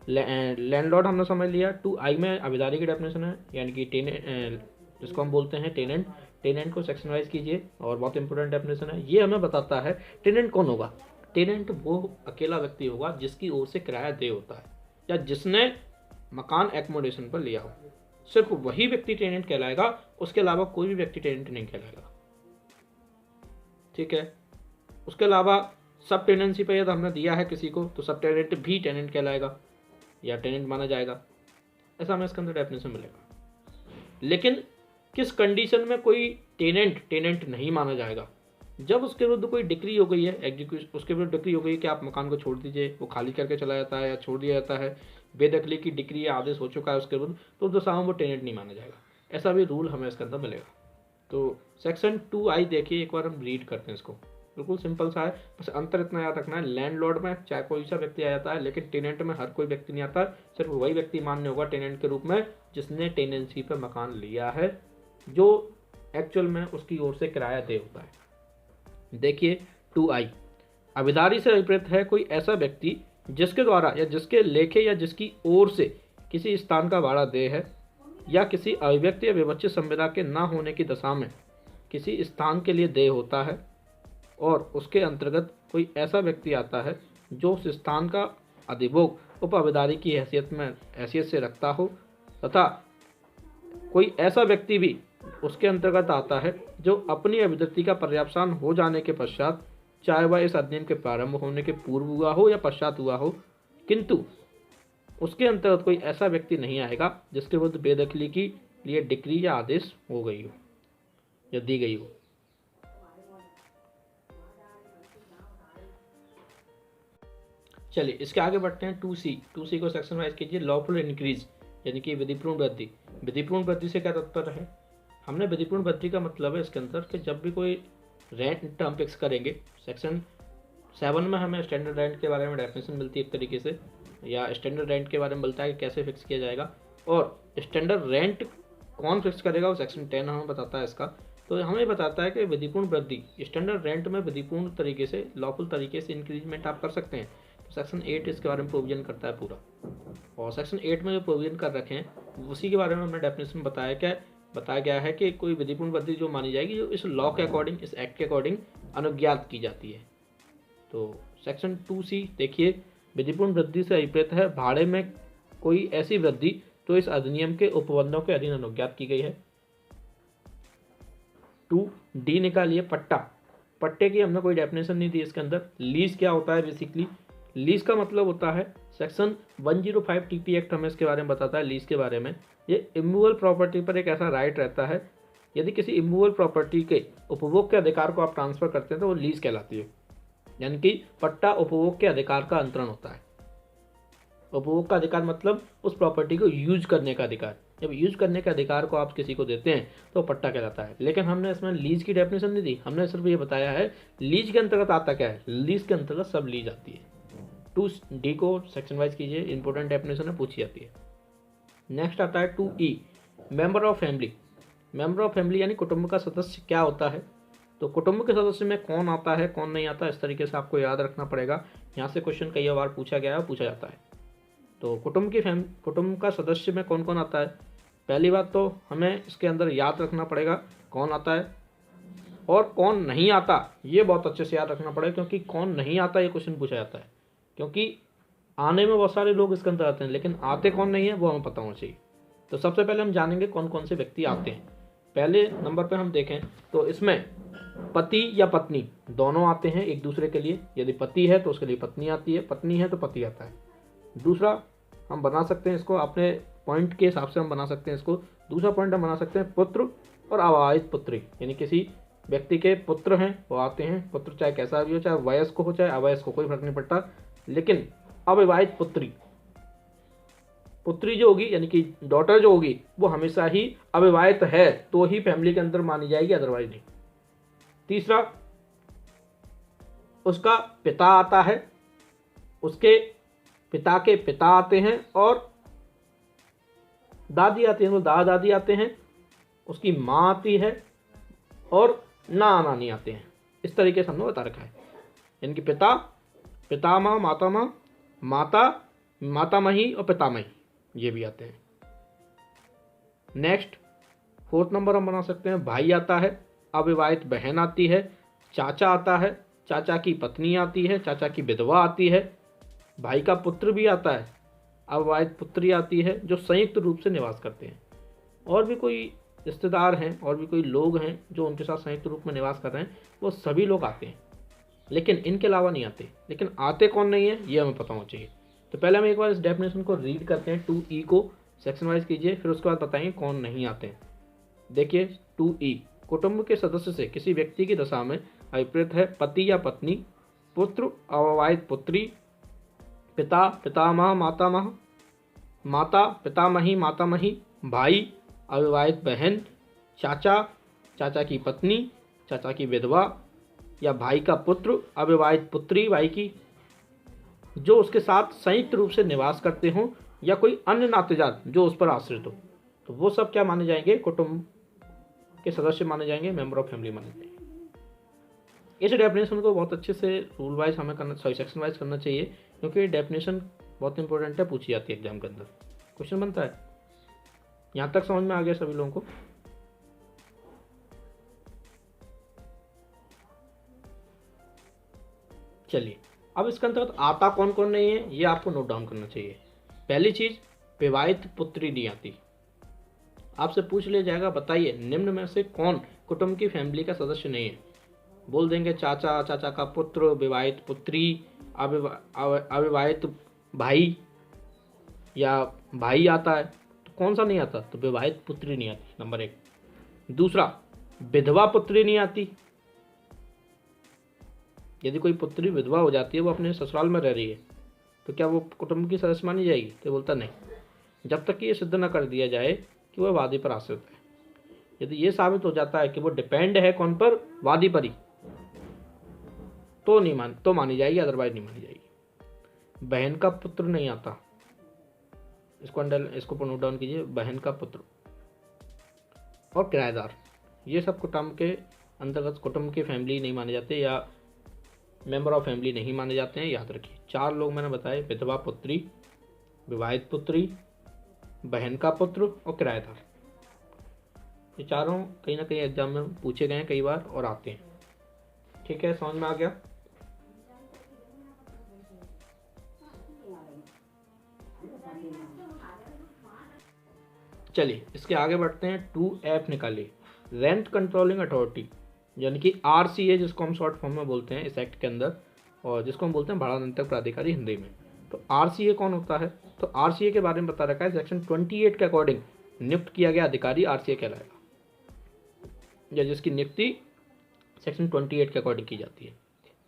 A: लैंडलॉर्ड हमने समझ लिया। 2i में अभिधारी की डेफिनेशन है, यानी कि जिसको हम बोलते हैं टेनेंट। टेनेंट को सेक्शन वाइज कीजिए, और बहुत इंपॉर्टेंट डेफिनेशन है। ये हमें बताता है टेनेंट कौन होगा। टेनेंट वो अकेला व्यक्ति होगा जिसकी ओर से किराया दे होता है, या जिसने मकान एकोमोडेशन पर लिया हो। सिर्फ वही व्यक्ति टेनेंट कहलाएगा, उसके अलावा कोई भी व्यक्ति टेनेंट नहीं कहलाएगा। ठीक है। उसके अलावा सब टेनेंसी पर यदि हमने दिया है किसी को, तो सब टेनेंट भी टेनेंट कहलाएगा या टेनेंट माना जाएगा। ऐसा हमें इसके अंदर डेफिनेशन मिलेगा। लेकिन किस कंडीशन में कोई टेनेंट नहीं माना जाएगा, जब उसके विरुद्ध कोई डिक्री हो गई है, एग्जीक्यूशन, उसके विरुद्ध डिक्री हो गई कि आप मकान को छोड़ दीजिए, वो खाली करके चला जाता है या छोड़ दिया जाता है, बेदखली की डिक्री या आदेश हो चुका है उसके विरुद्ध, तो उस दशा में वो टेनेंट नहीं माना जाएगा। ऐसा भी रूल हमें इसके अंदर मिलेगा। तो सेक्शन 2i देखिए, एक बार हम रीड करते हैं इसको। बिल्कुल सिंपल सा है, बस अंतर इतना याद रखना है, लैंडलॉर्ड में चाहे कोई सा व्यक्ति आ जाता है, लेकिन टेनेंट में हर कोई व्यक्ति नहीं आता। सिर्फ वही व्यक्ति मान्य होगा टेनेंट के रूप में जिसने टेनेंसी पर मकान लिया है, जो एक्चुअल में उसकी ओर से किराया दे होता है। देखिए 2i, अभिधारी से विपरीत है कोई ऐसा व्यक्ति जिसके द्वारा या जिसके लेखे या जिसकी ओर से किसी स्थान का भाड़ा दे है, या किसी अभिव्यक्ति या विवक्षित संविदा के न होने की दशा में किसी स्थान के लिए देय होता है, और उसके अंतर्गत कोई ऐसा व्यक्ति आता है जो उस स्थान का अधिभोग उप अभिधारी की हैसियत से रखता हो, तथा कोई ऐसा व्यक्ति भी उसके अंतर्गत आता है जो अपनी अभिवृत्ति का पर्यावसान हो जाने के पश्चात, चाहे वह इस अधिनियम के प्रारंभ होने के पूर्व हुआ हो या पश्चात हुआ हो, किंतु उसके अंतर्गत कोई ऐसा व्यक्ति नहीं आएगा जिसके विरुद्ध बेदखली की लिए डिक्री या आदेश हो गई हो या दी गई हो। चलिए इसके आगे बढ़ते हैं 2c। 2c को सेक्शन वाइज कीजिए। लॉफुल इंक्रीज, यानी कि विधिपूर्ण वृद्धि। विधिपूर्ण वृद्धि से क्या तात्पर्य है, हमने विधिपूर्ण वृद्धि का मतलब है इसके अंदर कि जब भी कोई रेंट हम फिक्स करेंगे, सेक्शन 7 में हमें स्टैंडर्ड रेंट के बारे में डेफिनेशन मिलती है एक तरीके से, या स्टैंडर्ड रेंट के बारे में मिलता है कि कैसे फिक्स किया जाएगा, और स्टैंडर्ड रेंट कौन फिक्स करेगा वो सेक्शन 10 हमें बताता है इसका। तो हमें बताता है कि विधिपूर्ण वृद्धि, स्टैंडर्ड रेंट में विधिपूर्ण तरीके से, लॉफुल तरीके से इंक्रीजमेंट आप कर सकते हैं। तो सेक्शन 8 इसके बारे में प्रोविजन करता है पूरा, और सेक्शन 8 में जो प्रोविजन कर रखे हैं उसी के बारे में हमने डेफिनेशन बताया गया है कि कोई विधिपूर्ण वृद्धि जो मानी जाएगी जो इस लॉ के अकॉर्डिंग, इस एक्ट के अकॉर्डिंग अनुज्ञात की जाती है। तो सेक्शन 2c देखिए, विधिपूर्ण वृद्धि से विपरीत है भाड़े में कोई ऐसी वृद्धि तो इस अधिनियम के उपबंधों के अधीन अनुज्ञात की गई है। 2d निकालिए, पट्टा। पट्टे की हमने कोई डेफिनेशन नहीं दी इसके अंदर। लीज क्या होता है, बेसिकली लीज का मतलब होता है, सेक्शन 105 टीपी एक्ट हमें इसके बारे में बताता है लीज के बारे में। ये इमूवेबल प्रॉपर्टी पर एक ऐसा राइट रहता है, यदि किसी इमूवेबल प्रॉपर्टी के उपभोग के अधिकार को आप ट्रांसफर करते हैं तो वो लीज कहलाती है। यानी कि पट्टा उपभोग के अधिकार का अंतरण होता है। उपभोग का अधिकार मतलब उस प्रॉपर्टी को यूज करने का अधिकार। जब यूज करने के अधिकार को आप किसी को देते हैं तो पट्टा कहलाता है। लेकिन हमने इसमें लीज की डेफिनेशन नहीं दी, हमने सिर्फ ये बताया है लीज के अंतर्गत आता क्या है। लीज के अंतर्गत सब लीज आती है, 2D को सेक्शन वाइज कीजिए, इंपॉर्टेंट डेफिनेशन है, पूछी जाती है। नेक्स्ट आता है 2E, member of family. Member of family यानी कुटुंब का सदस्य क्या होता है। तो कुटुंब के सदस्य में कौन आता है कौन नहीं आता, इस तरीके से आपको याद रखना पड़ेगा। यहाँ से क्वेश्चन कई बार पूछा गया है, पूछा जाता है। तो कुटुंब का सदस्य में कौन कौन आता है, पहली बात तो हमें इसके अंदर याद रखना पड़ेगा कौन आता है और कौन नहीं आता, ये बहुत अच्छे से याद रखना पड़ेगा, क्योंकि कौन नहीं आता ये क्वेश्चन पूछा जाता है। क्योंकि आने में बहुत सारे लोग इसके अंदर आते हैं, लेकिन आते कौन नहीं है वो हमें पता होना चाहिए। तो सबसे पहले हम जानेंगे कौन कौन से व्यक्ति आते हैं। पहले नंबर पे हम देखें तो इसमें पति या पत्नी दोनों आते हैं एक दूसरे के लिए। यदि पति है तो उसके लिए पत्नी आती है, पत्नी है तो पति आता है। दूसरा हम बना सकते हैं इसको अपने पॉइंट के हिसाब से हम बना सकते हैं इसको। दूसरा पॉइंट हम बना सकते हैं पुत्र और अविवाहित पुत्री, यानी किसी व्यक्ति के पुत्र हैं वो आते हैं। पुत्र चाहे कैसा भी हो, चाहे वयस्क हो चाहे अवयस्क हो, कोई फर्क नहीं पड़ता। लेकिन अविवाहित पुत्री, पुत्री जो होगी यानी कि डॉटर जो होगी वो हमेशा ही अविवाहित है तो ही फैमिली के अंदर मानी जाएगी, अदरवाइज नहीं। तीसरा, उसका पिता आता है, उसके पिता के पिता आते हैं और दादी आती है, वो दादा दादी आते हैं, उसकी माँ आती है और नाना नानी आते हैं। इस तरीके से हमने बता रखा है, यानी कि पिता, पितामह, मातामह, माता, मातामही और पितामही, ये भी आते हैं। नेक्स्ट 4th नंबर हम बना सकते हैं भाई आता है, अविवाहित बहन आती है, चाचा आता है, चाचा की पत्नी आती है, चाचा की विधवा आती है, भाई का पुत्र भी आता है, अविवाहित पुत्री आती है जो संयुक्त रूप से निवास करते हैं। और भी कोई रिश्तेदार हैं और भी कोई लोग हैं जो उनके साथ संयुक्त रूप में निवास कर रहे हैं, वो सभी लोग आते हैं, लेकिन इनके अलावा नहीं आते। लेकिन आते कौन नहीं है ये हमें पता होना चाहिए। तो पहले हम एक बार इस डेफिनेशन को रीड करते हैं। 2E को सेक्शन वाइज कीजिए, फिर उसके बाद बताएंगे कौन नहीं आते हैं। देखिए 2E, कुटुंब के सदस्य से किसी व्यक्ति की दशा में अभिप्रेत है पति या पत्नी, पुत्र, अविवाहित पुत्री, पिता, पितामह, मातामह, माता, पितामही, मातामही, भाई, अविवाहित बहन, चाचा, चाचा की पत्नी, चाचा की विधवा या भाई का पुत्र, अविवाहित पुत्री भाई की, जो उसके साथ संयुक्त रूप से निवास करते हों या कोई अन्य नातेदार जो उस पर आश्रित हो, तो वो सब क्या माने जाएंगे, कुटुंब के सदस्य माने जाएंगे, मेंबर ऑफ फैमिली माने जाएंगे। इस डेफिनेशन को बहुत अच्छे से रूल वाइज हमें करना, सेक्शन वाइज करना चाहिए, क्योंकि डेफिनेशन बहुत इंपॉर्टेंट है, पूछी जाती है एग्जाम के अंदर, क्वेश्चन बनता है। यहाँ तक समझ में आ गया सभी लोगों को? चलिए अब इसके अंतर्गत आता कौन कौन नहीं है ये आपको नोट डाउन करना चाहिए। पहली चीज, विवाहित पुत्री नहीं आती। आपसे पूछ लिया जाएगा बताइए निम्न में से कौन कुटुंब की फैमिली का सदस्य नहीं है। बोल देंगे चाचा, चाचा का पुत्र, विवाहित पुत्री, अविवाहित भाई या भाई आता है, तो कौन सा नहीं आता, तो विवाहित पुत्री नहीं आती, नंबर 1। दूसरा, विधवा पुत्री नहीं आती। यदि कोई पुत्री विधवा हो जाती है, वो अपने ससुराल में रह रही है, तो क्या वो कुटुंब की सदस्य मानी जाएगी, तो बोलता नहीं, जब तक कि ये सिद्ध न कर दिया जाए कि वह वादी पर आश्रित है। यदि ये साबित हो जाता है कि वो डिपेंड है कौन पर, वादी पर ही, तो मानी जाएगी, अदरवाइज नहीं मानी जाएगी। बहन का पुत्र नहीं आता, इसको नोट डाउन कीजिए, बहन का पुत्र और किराएदार, ये सब कुटुंब के अंतर्गत कुटुंब की फैमिली नहीं माने जाते या मेंबर ऑफ फैमिली नहीं माने जाते हैं, याद रखिए। 4 लोग मैंने बताए, विधवा पुत्री, विवाहित पुत्री, बहन का पुत्र और किराएदार। ये चारों कहीं ना कहीं एग्जाम में पूछे गए हैं कई बार और आते हैं। ठीक है, समझ में आ गया? चलिए इसके आगे बढ़ते हैं। 2F निकालिए, रेंट कंट्रोलिंग अथॉरिटी, यानी कि RCA जिसको हम शॉर्ट फॉर्म में बोलते हैं इस एक्ट के अंदर, और जिसको हम बोलते हैं भाड़ा नियंत्रक प्राधिकारी हिंदी में। तो RCA कौन होता है, तो RCA के बारे में बता रखा है, सेक्शन 28 के अकॉर्डिंग नियुक्त किया गया अधिकारी RCA कहलाएगा, या जिसकी नियुक्ति सेक्शन 28 के अकॉर्डिंग की जाती है।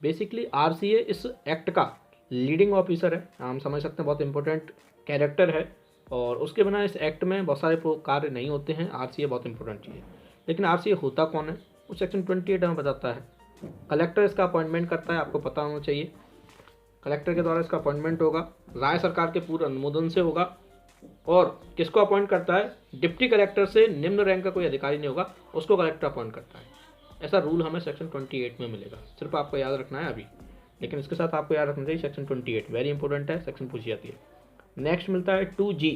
A: बेसिकली RCA इस एक्ट का लीडिंग ऑफिसर है, हम समझ सकते हैं, बहुत इंपॉर्टेंट कैरेक्टर है, और उसके बिना इस एक्ट में बहुत सारे कार्य नहीं होते हैं। RCA बहुत इंपॉर्टेंट चीज़ है। लेकिन RCA होता कौन है, वो सेक्शन 28 हमें बताता है। कलेक्टर इसका अपॉइंटमेंट करता है, आपको पता होना चाहिए। कलेक्टर के द्वारा इसका अपॉइंटमेंट होगा, राज्य सरकार के पूर्ण अनुमोदन से होगा। और किसको अपॉइंट करता है? डिप्टी कलेक्टर से निम्न रैंक का कोई अधिकारी नहीं होगा, उसको कलेक्टर अपॉइंट करता है। ऐसा रूल हमें सेक्शन 28 में मिलेगा, सिर्फ आपको याद रखना है अभी। लेकिन इसके साथ आपको याद रखना चाहिए सेक्शन 28 वेरी इंपॉर्टेंट है, सेक्शन पूछी जाती है। नेक्स्ट मिलता है 2G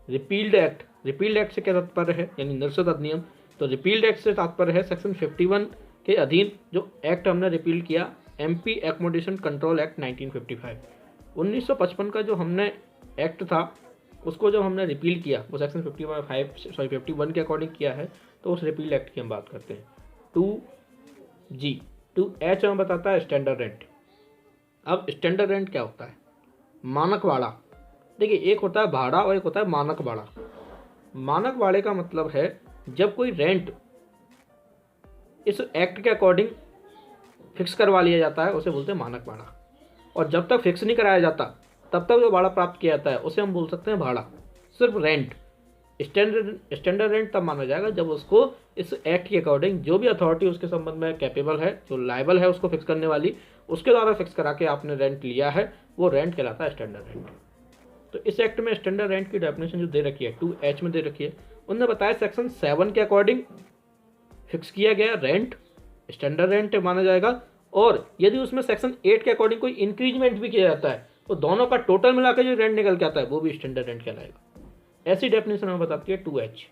A: repealed act. Repealed act से क्या तात्पर्य है? यानी निरसित अधिनियम। तो रिपील्ड एक्ट से तात्पर्य है सेक्शन 51 के अधीन जो एक्ट हमने रिपील किया, MP एकोमोडेशन कंट्रोल एक्ट 1955। 1955 का जो हमने एक्ट था उसको जब हमने रिपील किया वो सेक्शन 51 के अकॉर्डिंग किया है, तो उस रिपील एक्ट की हम बात करते हैं। 2G 2H हमें बताता है स्टैंडर्ड रेंट। अब स्टैंडर्ड रेंट क्या होता है? मानक भाड़ा। देखिए, एक होता है भाड़ा और एक होता है मानक भाड़ा। मानक भाड़े का मतलब है जब कोई रेंट इस एक्ट के अकॉर्डिंग फिक्स करवा लिया जाता है उसे बोलते हैं मानक भाड़ा। और जब तक फिक्स नहीं कराया जाता तब तक जो भाड़ा प्राप्त किया जाता है उसे हम बोल सकते हैं भाड़ा, सिर्फ रेंट। स्टैंडर्ड रेंट तब माना जाएगा जब उसको इस एक्ट के अकॉर्डिंग जो भी अथॉरिटी उसके संबंध में कैपेबल है, जो लायबल है उसको फिक्स करने वाली, उसके द्वारा फिक्स करा के आपने रेंट लिया है, वो रेंट कहलाता है स्टैंडर्ड रेंट। तो इस एक्ट में स्टैंडर्ड रेंट की डेफिनेशन जो दे रखी है 2H में दे रखी है, उन्होंने बताया सेक्शन 7 के अकॉर्डिंग फिक्स किया गया रेंट स्टैंडर्ड रेंट माना जाएगा। और यदि उसमें सेक्शन 8 के अकॉर्डिंग कोई इंक्रीजमेंट भी किया जाता है तो दोनों का टोटल मिलाकर जो रेंट निकल के आता है वो भी स्टैंडर्ड रेंट कहलाएगा। ऐसी डेफिनेशन हमें बताती है 2H।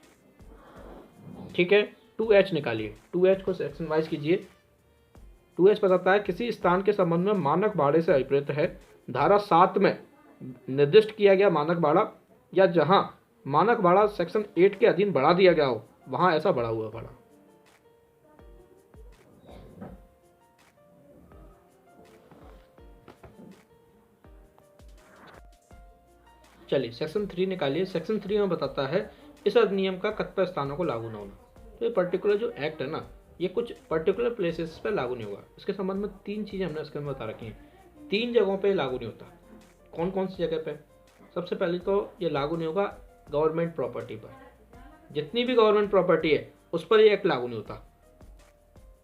A: ठीक है, 2H निकालिए, 2H को सेक्शन वाइज कीजिए। 2H बताता है किसी स्थान के संबंध में मानक भाड़े से अभिप्रेत है धारा 7 में निर्दिष्ट किया गया मानक भाड़ा, या जहां मानक भाड़ा सेक्शन 8 के अधीन बढ़ा दिया गया हो वहां ऐसा बढ़ा हुआ भाड़ा। चलिए सेक्शन 3 निकालिए। सेक्शन 3 में बताता है इस अधिनियम का कतिपय स्थानों को लागू न होना। तो ये पर्टिकुलर जो एक्ट है ना, ये कुछ पर्टिकुलर प्लेसेस पे लागू नहीं होगा। इसके संबंध में 3 चीज़ें हमने इसके अंदर बता रखी हैं। 3 जगहों पे लागू नहीं होता। कौन कौन सी जगह पे? सबसे पहले तो ये लागू नहीं होगा गवर्नमेंट प्रॉपर्टी पर। जितनी भी गवर्नमेंट प्रॉपर्टी है उस पर ये एक्ट लागू नहीं होता।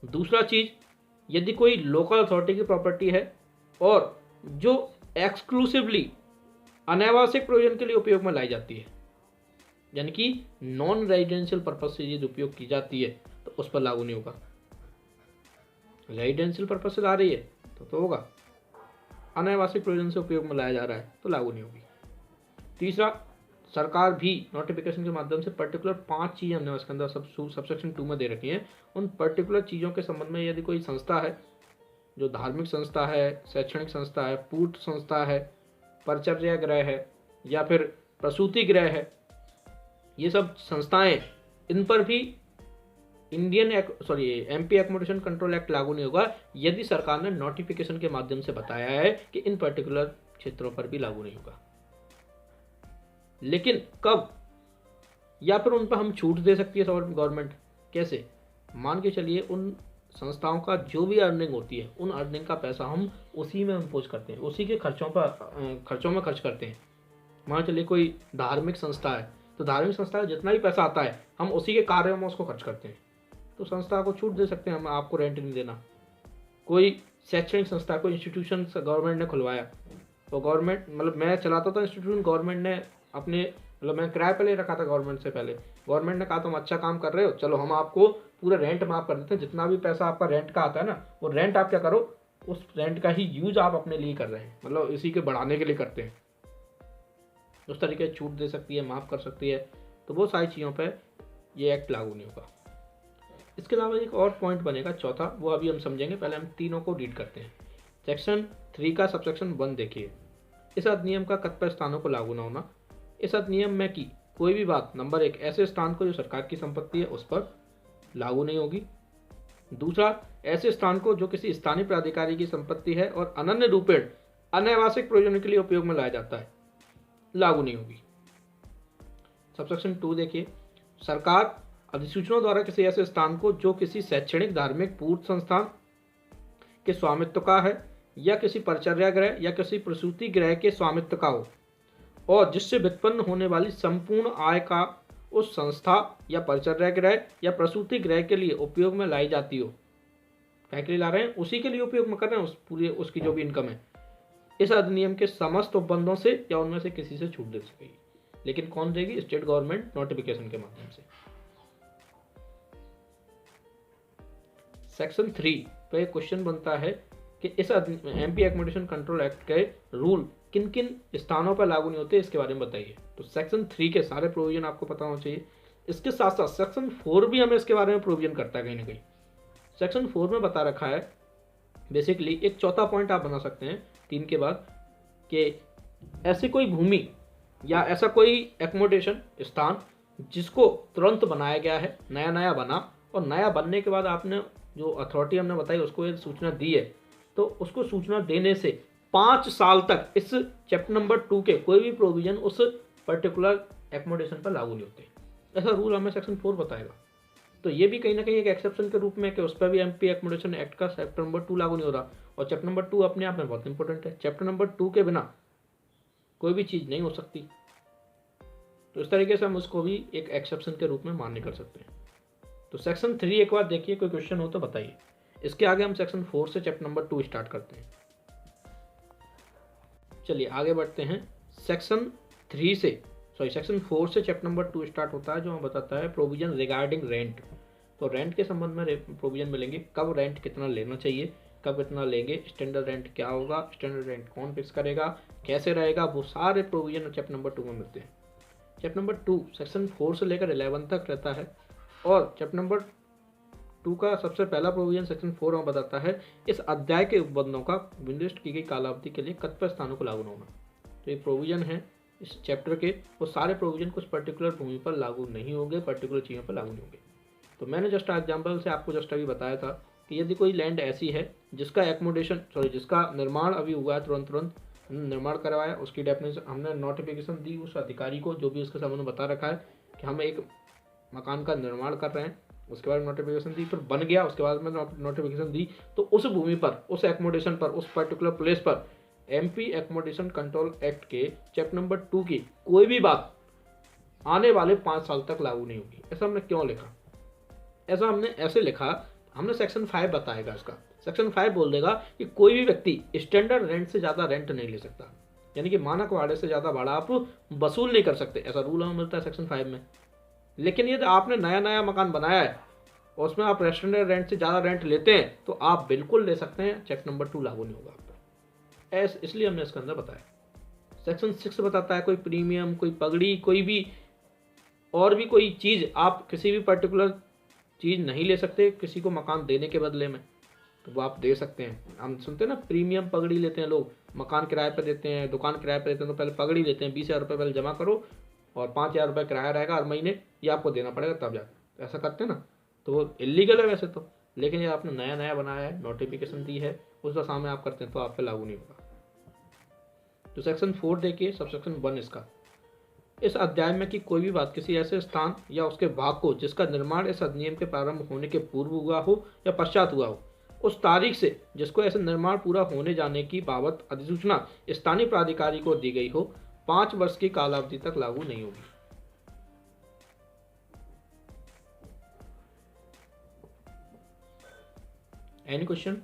A: दूसरा चीज़, यदि कोई लोकल अथॉरिटी की प्रॉपर्टी है और जो एक्सक्लूसिवली अनावश्यक प्रयोजन के लिए उपयोग में लाई जाती है, यानी कि नॉन रेजिडेंशियल पर्पज से यदि उपयोग की जाती है तो उस पर लागू नहीं होगा। रेजिडेंशियल पर्पज से ला रही है तो होगा, अनावश्यक प्रयोजन से उपयोग में लाया जा रहा है तो लागू नहीं होगी। तीसरा, सरकार भी नोटिफिकेशन के माध्यम से पर्टिकुलर 5 चीज़ें हमने उसके अंदर सबसेक्शन 2 में दे रखी हैं। उन पर्टिकुलर चीज़ों के संबंध में यदि कोई संस्था है, जो धार्मिक संस्था है, शैक्षणिक संस्था है, पूर्त संस्था है, परिचर्या गृह है या फिर प्रसूति गृह है, ये सब संस्थाएं, इन पर भी MP एकोमोडेशन कंट्रोल एक्ट लागू नहीं होगा यदि सरकार ने नोटिफिकेशन के माध्यम से बताया है कि इन पर्टिकुलर क्षेत्रों पर भी लागू नहीं होगा। लेकिन कब? या फिर उन पर हम छूट दे सकती है गवर्नमेंट। कैसे? मान के चलिए उन संस्थाओं का जो भी अर्निंग होती है उन अर्निंग का पैसा हम उसी में इम्पोज करते हैं, उसी के खर्चों में खर्च करते हैं। मान चलिए कोई धार्मिक संस्था है तो धार्मिक संस्था का जितना भी पैसा आता है हम उसी के कार्यों में उसको खर्च करते हैं, तो संस्था को छूट दे सकते हैं, हम आपको रेंट नहीं देना। कोई शैक्षणिक संस्था, कोई इंस्टीट्यूशन गवर्नमेंट ने खुलवाया तो गवर्नमेंट, मतलब मैं चलाता था इंस्टीट्यूशन, गवर्नमेंट ने अपने, मतलब मैं किराए पर ले रखा था गवर्नमेंट से पहले, गवर्नमेंट ने कहा तुम अच्छा काम कर रहे हो, चलो हम आपको पूरा रेंट माफ कर देते हैं, जितना भी पैसा आपका रेंट का आता है ना वो रेंट आप क्या करो, उस रेंट का ही यूज आप अपने लिए कर रहे हैं, मतलब इसी के बढ़ाने के लिए करते हैं। उस तरीके से छूट दे सकती है, माफ़ कर सकती है। तो वो सारी चीज़ों पे ये एक्ट लागू नहीं होगा। इसके अलावा एक और पॉइंट बनेगा चौथा, वो अभी हम समझेंगे, पहले हम तीनों को रीड करते हैं। सेक्शन 3 का सबसेक्शन 1 देखिए। इस अधिनियम का कतिपय स्थानों को लागू न होना। इस अधिनियम में की कोई भी बात, नंबर 1, ऐसे स्थान को जो सरकार की संपत्ति है उस पर लागू नहीं होगी। दूसरा, ऐसे स्थान को जो किसी स्थानीय प्राधिकारी की संपत्ति है और अनन्य रूपेण अनावश्यक प्रयोजनों के लिए उपयोग में लाया जाता है, लागू नहीं होगी। सबसेक्शन 2 देखिए। सरकार अधिसूचना द्वारा किसी ऐसे स्थान को जो किसी शैक्षणिक, धार्मिक, पूर्त संस्थान के स्वामित्व का है या किसी परिचर्या गृह या किसी प्रसूति गृह के स्वामित्व का हो और जिससे व्युत्पन्न होने वाली संपूर्ण आय का उस संस्था या परिचर्या गृह या प्रसूति गृह के लिए उपयोग में लाई जाती हो। क्या के लिए ला रहे हैं? उसी के लिए उपयोग में कर रहे हैं, उस पूरे उसकी जो भी इनकम है इस अधिनियम के समस्त उपबंधों से या उनमें से किसी से छूट दे सकेगी। लेकिन कौन देगी? स्टेट गवर्नमेंट नोटिफिकेशन के माध्यम से। सेक्शन 3 पे क्वेश्चन बनता है कि इस एमपी एकोमोडेशन कंट्रोल एक्ट के रूल किन किन स्थानों पर लागू नहीं होते, इसके बारे में बताइए। तो सेक्शन 3 के सारे प्रोविजन आपको पता होना चाहिए। इसके साथ साथ सेक्शन 4 भी हमें इसके बारे में प्रोविजन करता है कहीं ना कहीं। सेक्शन 4 में बता रखा है बेसिकली, एक चौथा पॉइंट आप बना सकते हैं 3 के बाद, कि ऐसी कोई भूमि या ऐसा कोई एकोमोडेशन स्थान जिसको तुरंत बनाया गया है, नया नया बना, और नया बनने के बाद आपने जो अथॉरिटी हमने बताई उसको ये सूचना दी है, तो उसको सूचना देने से 5 साल तक इस चैप्टर नंबर 2 के कोई भी प्रोविजन उस पर्टिकुलर एकोमोडेशन पर लागू नहीं होते। ऐसा रूल हमें सेक्शन 4 बताएगा। तो ये भी कहीं ना कहीं एक एक्सेप्शन के रूप में कि उस पर भी एमपी एकोमोडेशन एक्ट का चैप्टर नंबर 2 लागू नहीं हो रहा। और चैप्टर नंबर 2 अपने आप में बहुत इंपॉर्टेंट है। चैप्टर नंबर 2 के बिना कोई भी चीज़ नहीं हो सकती। तो इस तरीके से हम उसको भी एक एक्सेप्शन के रूप में मान्य कर सकते हैं। तो सेक्शन 3 एक बार देखिए, कोई क्वेश्चन हो तो बताइए। इसके आगे हम सेक्शन 4 से चैप्टर नंबर 2 स्टार्ट करते हैं। चलिए आगे बढ़ते हैं। सेक्शन 4 से चैप्टर नंबर 2 स्टार्ट होता है, जो हमें बताता है प्रोविजन रिगार्डिंग रेंट। तो रेंट के संबंध में प्रोविजन मिलेंगे, कब रेंट कितना लेना चाहिए, कब कितना लेंगे, स्टैंडर्ड रेंट क्या होगा, स्टैंडर्ड रेंट कौन फिक्स करेगा, कैसे रहेगा, वो सारे प्रोविजन चैप्टर नंबर 2 में मिलते हैं। चैप्टर नंबर 2 सेक्शन 4 से लेकर 11 तक रहता है। और चैप्टर नंबर 2 का सबसे पहला प्रोविजन सेक्शन 4 में बताता है इस अध्याय के उपबंधों का निर्दिष्ट की गई कालावधि के लिए कतिपय स्थानों को लागू न होना। तो ये प्रोविजन है इस चैप्टर के, वो सारे प्रोविजन कुछ पर्टिकुलर भूमि पर लागू नहीं होंगे, पर्टिकुलर चीज़ों पर लागू नहीं होंगे। तो मैंने जस्ट एग्जाम्पल से आपको जस्ट अभी बताया था कि यदि कोई लैंड ऐसी है जिसका जिसका निर्माण अभी हुआ है, तुरंत निर्माण करवाया, उसकी डेफिनेशन हमने नोटिफिकेशन दी उस अधिकारी को जो भी उसके संबंध में बता रखा है कि हम एक मकान का निर्माण कर रहे हैं, उसके बाद नोटिफिकेशन दी, फिर बन गया, उसके बाद में नोटिफिकेशन दी, तो उस भूमि पर, उस एकोमोडेशन पर, उस पर्टिकुलर प्लेस पर एमपी एकोमोडेशन कंट्रोल एक्ट के चैप्टर नंबर 2 की कोई भी बात आने वाले 5 साल तक लागू नहीं होगी। ऐसा हमने क्यों लिखा? ऐसा हमने ऐसे लिखा, हमने सेक्शन 5 बताएगा इसका। सेक्शन 5 बोल देगा कि कोई भी व्यक्ति स्टैंडर्ड रेंट से ज़्यादा रेंट नहीं ले सकता, यानी कि मानक भाड़े से ज़्यादा भाड़ा आप वसूल नहीं कर सकते, ऐसा रूल हमें मिलता है सेक्शन 5 में। लेकिन यदि आपने नया नया मकान बनाया है और उसमें आप स्टैंडर्ड रेंट से ज़्यादा रेंट लेते हैं तो आप बिल्कुल ले सकते हैं, चैप्टर नंबर 2 लागू नहीं होगा आप पर। इसलिए हमने इसके अंदर बताया। सेक्शन 6 बताता है कोई प्रीमियम, कोई पगड़ी, कोई भी और भी कोई चीज़, आप किसी भी पर्टिकुलर चीज़ नहीं ले सकते किसी को मकान देने के बदले में, तो वो आप दे सकते हैं। हम सुनते हैं ना, प्रीमियम पगड़ी लेते हैं लोग, मकान किराए पर देते हैं, दुकान किराए पर देते हैं, तो पहले पगड़ी लेते हैं, 20,000 रुपये पहले जमा करो और 5,000 रुपये किराया रहेगा हर महीने, ये आपको देना पड़ेगा तब जाकर, ऐसा करते हैं ना। तो वो इलीगल है वैसे तो, लेकिन ये आपने नया नया बनाया है, नोटिफिकेशन दी है, उसका सामने आप करते हैं तो आप पे लागू नहीं होगा। तो सेक्शन 4 देखिए, सब सेक्शन 1 इसका, इस अध्याय में कि कोई भी बात किसी ऐसे स्थान या उसके भाग को जिसका निर्माण इस अधिनियम के प्रारंभ होने के पूर्व हुआ हो या पश्चात हुआ हो, उस तारीख से जिसको ऐसे निर्माण पूरा होने जाने की बाबत अधिसूचना स्थानीय प्राधिकारी को दी गई हो, 5 वर्ष की कालावधि तक लागू नहीं होगी। Any question?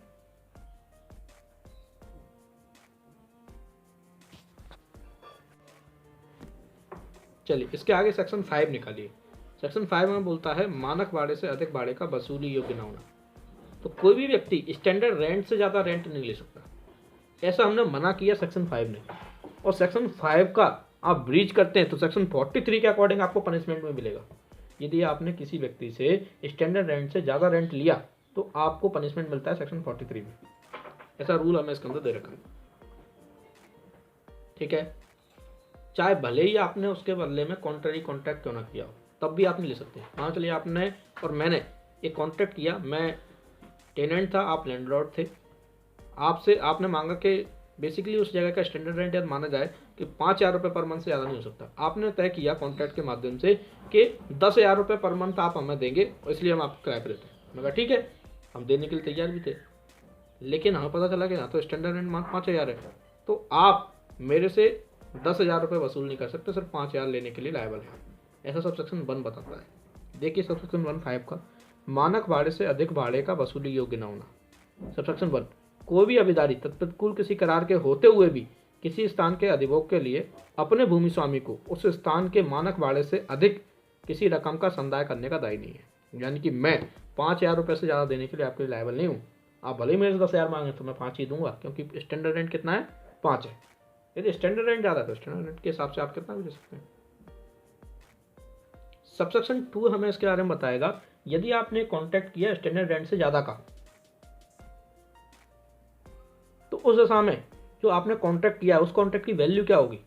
A: चलिए इसके आगे सेक्शन 5 निकालिए। सेक्शन 5 में बोलता है मानक भाड़े से अधिक भाड़े का वसूली योग्य न होना। तो कोई भी व्यक्ति स्टैंडर्ड रेंट से ज़्यादा रेंट नहीं ले सकता, ऐसा हमने मना किया सेक्शन 5 ने। और सेक्शन 5 का आप ब्रीच करते हैं तो सेक्शन 43 के अकॉर्डिंग आपको पनिशमेंट में मिलेगा। यदि आपने किसी व्यक्ति से स्टैंडर्ड रेंट से ज़्यादा रेंट लिया तो आपको पनिशमेंट मिलता है सेक्शन 43 में। ऐसा रूल हमें इसके अंदर दे रखा है, ठीक है। चाहे भले ही आपने उसके बदले में कॉन्ट्रैक्ट क्यों ना किया हो, तब भी आप नहीं ले सकते। मान चलिए आपने और मैंने एक कॉन्ट्रैक्ट किया, मैं टेनेंट था, आप लैंडलॉर्ड थे, आपसे आपने मांगा कि बेसिकली उस जगह का स्टैंडर्ड रेंट यदि माना जाए कि 5,000 रुपये पर मंथ से ज़्यादा नहीं हो सकता। आपने तय किया कॉन्ट्रैक्ट के माध्यम से कि 10,000 रुपये पर मंथ आप हमें देंगे, इसलिए हम आपको किराए पर देते हैं। मैं कहा ठीक है, हम देने के लिए तैयार भी थे, लेकिन हमें पता चला कि यहाँ तो स्टैंडर्ड रेंट मंथ 5,000 है, तो आप मेरे से 10,000 रुपये वसूल नहीं कर सकते, सिर्फ 5,000 लेने के लिए लायबल है। ऐसा सब सेक्शन 1 बताता है। देखिए सबसेक्शन 1 5 का, मानक भाड़े से अधिक भाड़े का वसूली योग्य न होना। सबसेक्शन 1, कोई भी अभिदारी तत्प्रतिकूल किसी करार के होते हुए भी किसी स्थान के अधिभोग के लिए अपने भूमि स्वामी को उस स्थान के मानक भाड़े से अधिक किसी रकम का संदाय करने का दायी नहीं है। यानी कि मैं 5,000 रुपये से ज़्यादा देने के लिए आपके लायबल नहीं हूँ। आप भले ही मेरे से 10,000 मांगे तो मैं 5 ही दूंगा, क्योंकि स्टैंडर्ड रेंट कितना है, 5 है। यदि स्टैंडर्ड रेंट ज़्यादा है तो स्टैंडर्ड रेंट के हिसाब से आप कितना भी दे सकते हैं। सबसेक्शन 2 हमें इसके बारे में बताएगा, यदि आपने कॉन्ट्रैक्ट किया स्टैंडर्ड रेंट से ज़्यादा का, तो उस दशा में जो आपने कॉन्ट्रैक्ट किया उस कॉन्ट्रैक्ट की वैल्यू क्या होगी,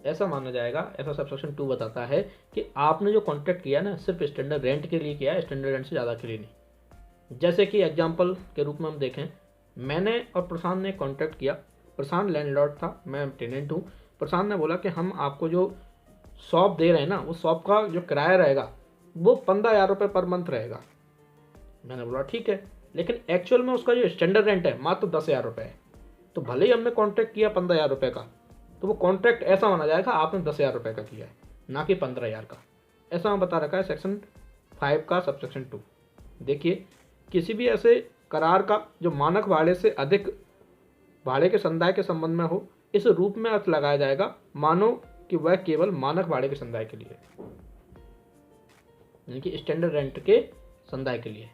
A: ऐसा माना जाएगा। ऐसा सबसेक्शन 2 बताता है कि आपने जो कॉन्ट्रैक्ट किया ना सिर्फ स्टैंडर्ड रेंट के लिए किया है, स्टैंडर्ड रेंट से ज़्यादा के लिए नहीं। जैसे कि एग्जांपल के रूप में हम देखें, मैंने और प्रशांत ने कॉन्ट्रैक्ट किया। प्रशांत लैंडलॉर्ड था, मैं टेनेंट हूँ। प्रशांत ने बोला कि हम आपको जो शॉप दे रहे हैं ना, उस शॉप का जो किराया रहेगा वो 15,000 रुपये पर मंथ रहेगा। मैंने बोला ठीक है, लेकिन एक्चुअल में उसका जो स्टैंडर्ड रेंट है मात्र 10,000 रुपये है। तो भले ही हमने कॉन्ट्रैक्ट किया 15,000 रुपये का, तो वो कॉन्ट्रैक्ट ऐसा माना जाएगा आपने 10,000 रुपये का किया है, ना कि 15,000 का। ऐसा हम बता रखा है सेक्शन 5 का सबसेक्शन 2। देखिए, किसी भी ऐसे करार का जो मानक भाड़े से अधिक भाड़े के संदाय के संबंध में हो, इस रूप में अर्थ लगाया जाएगा मानो कि वह केवल मानक भाड़े के संदाय के लिए, यानी कि स्टैंडर्ड रेंट के संदाय के लिए।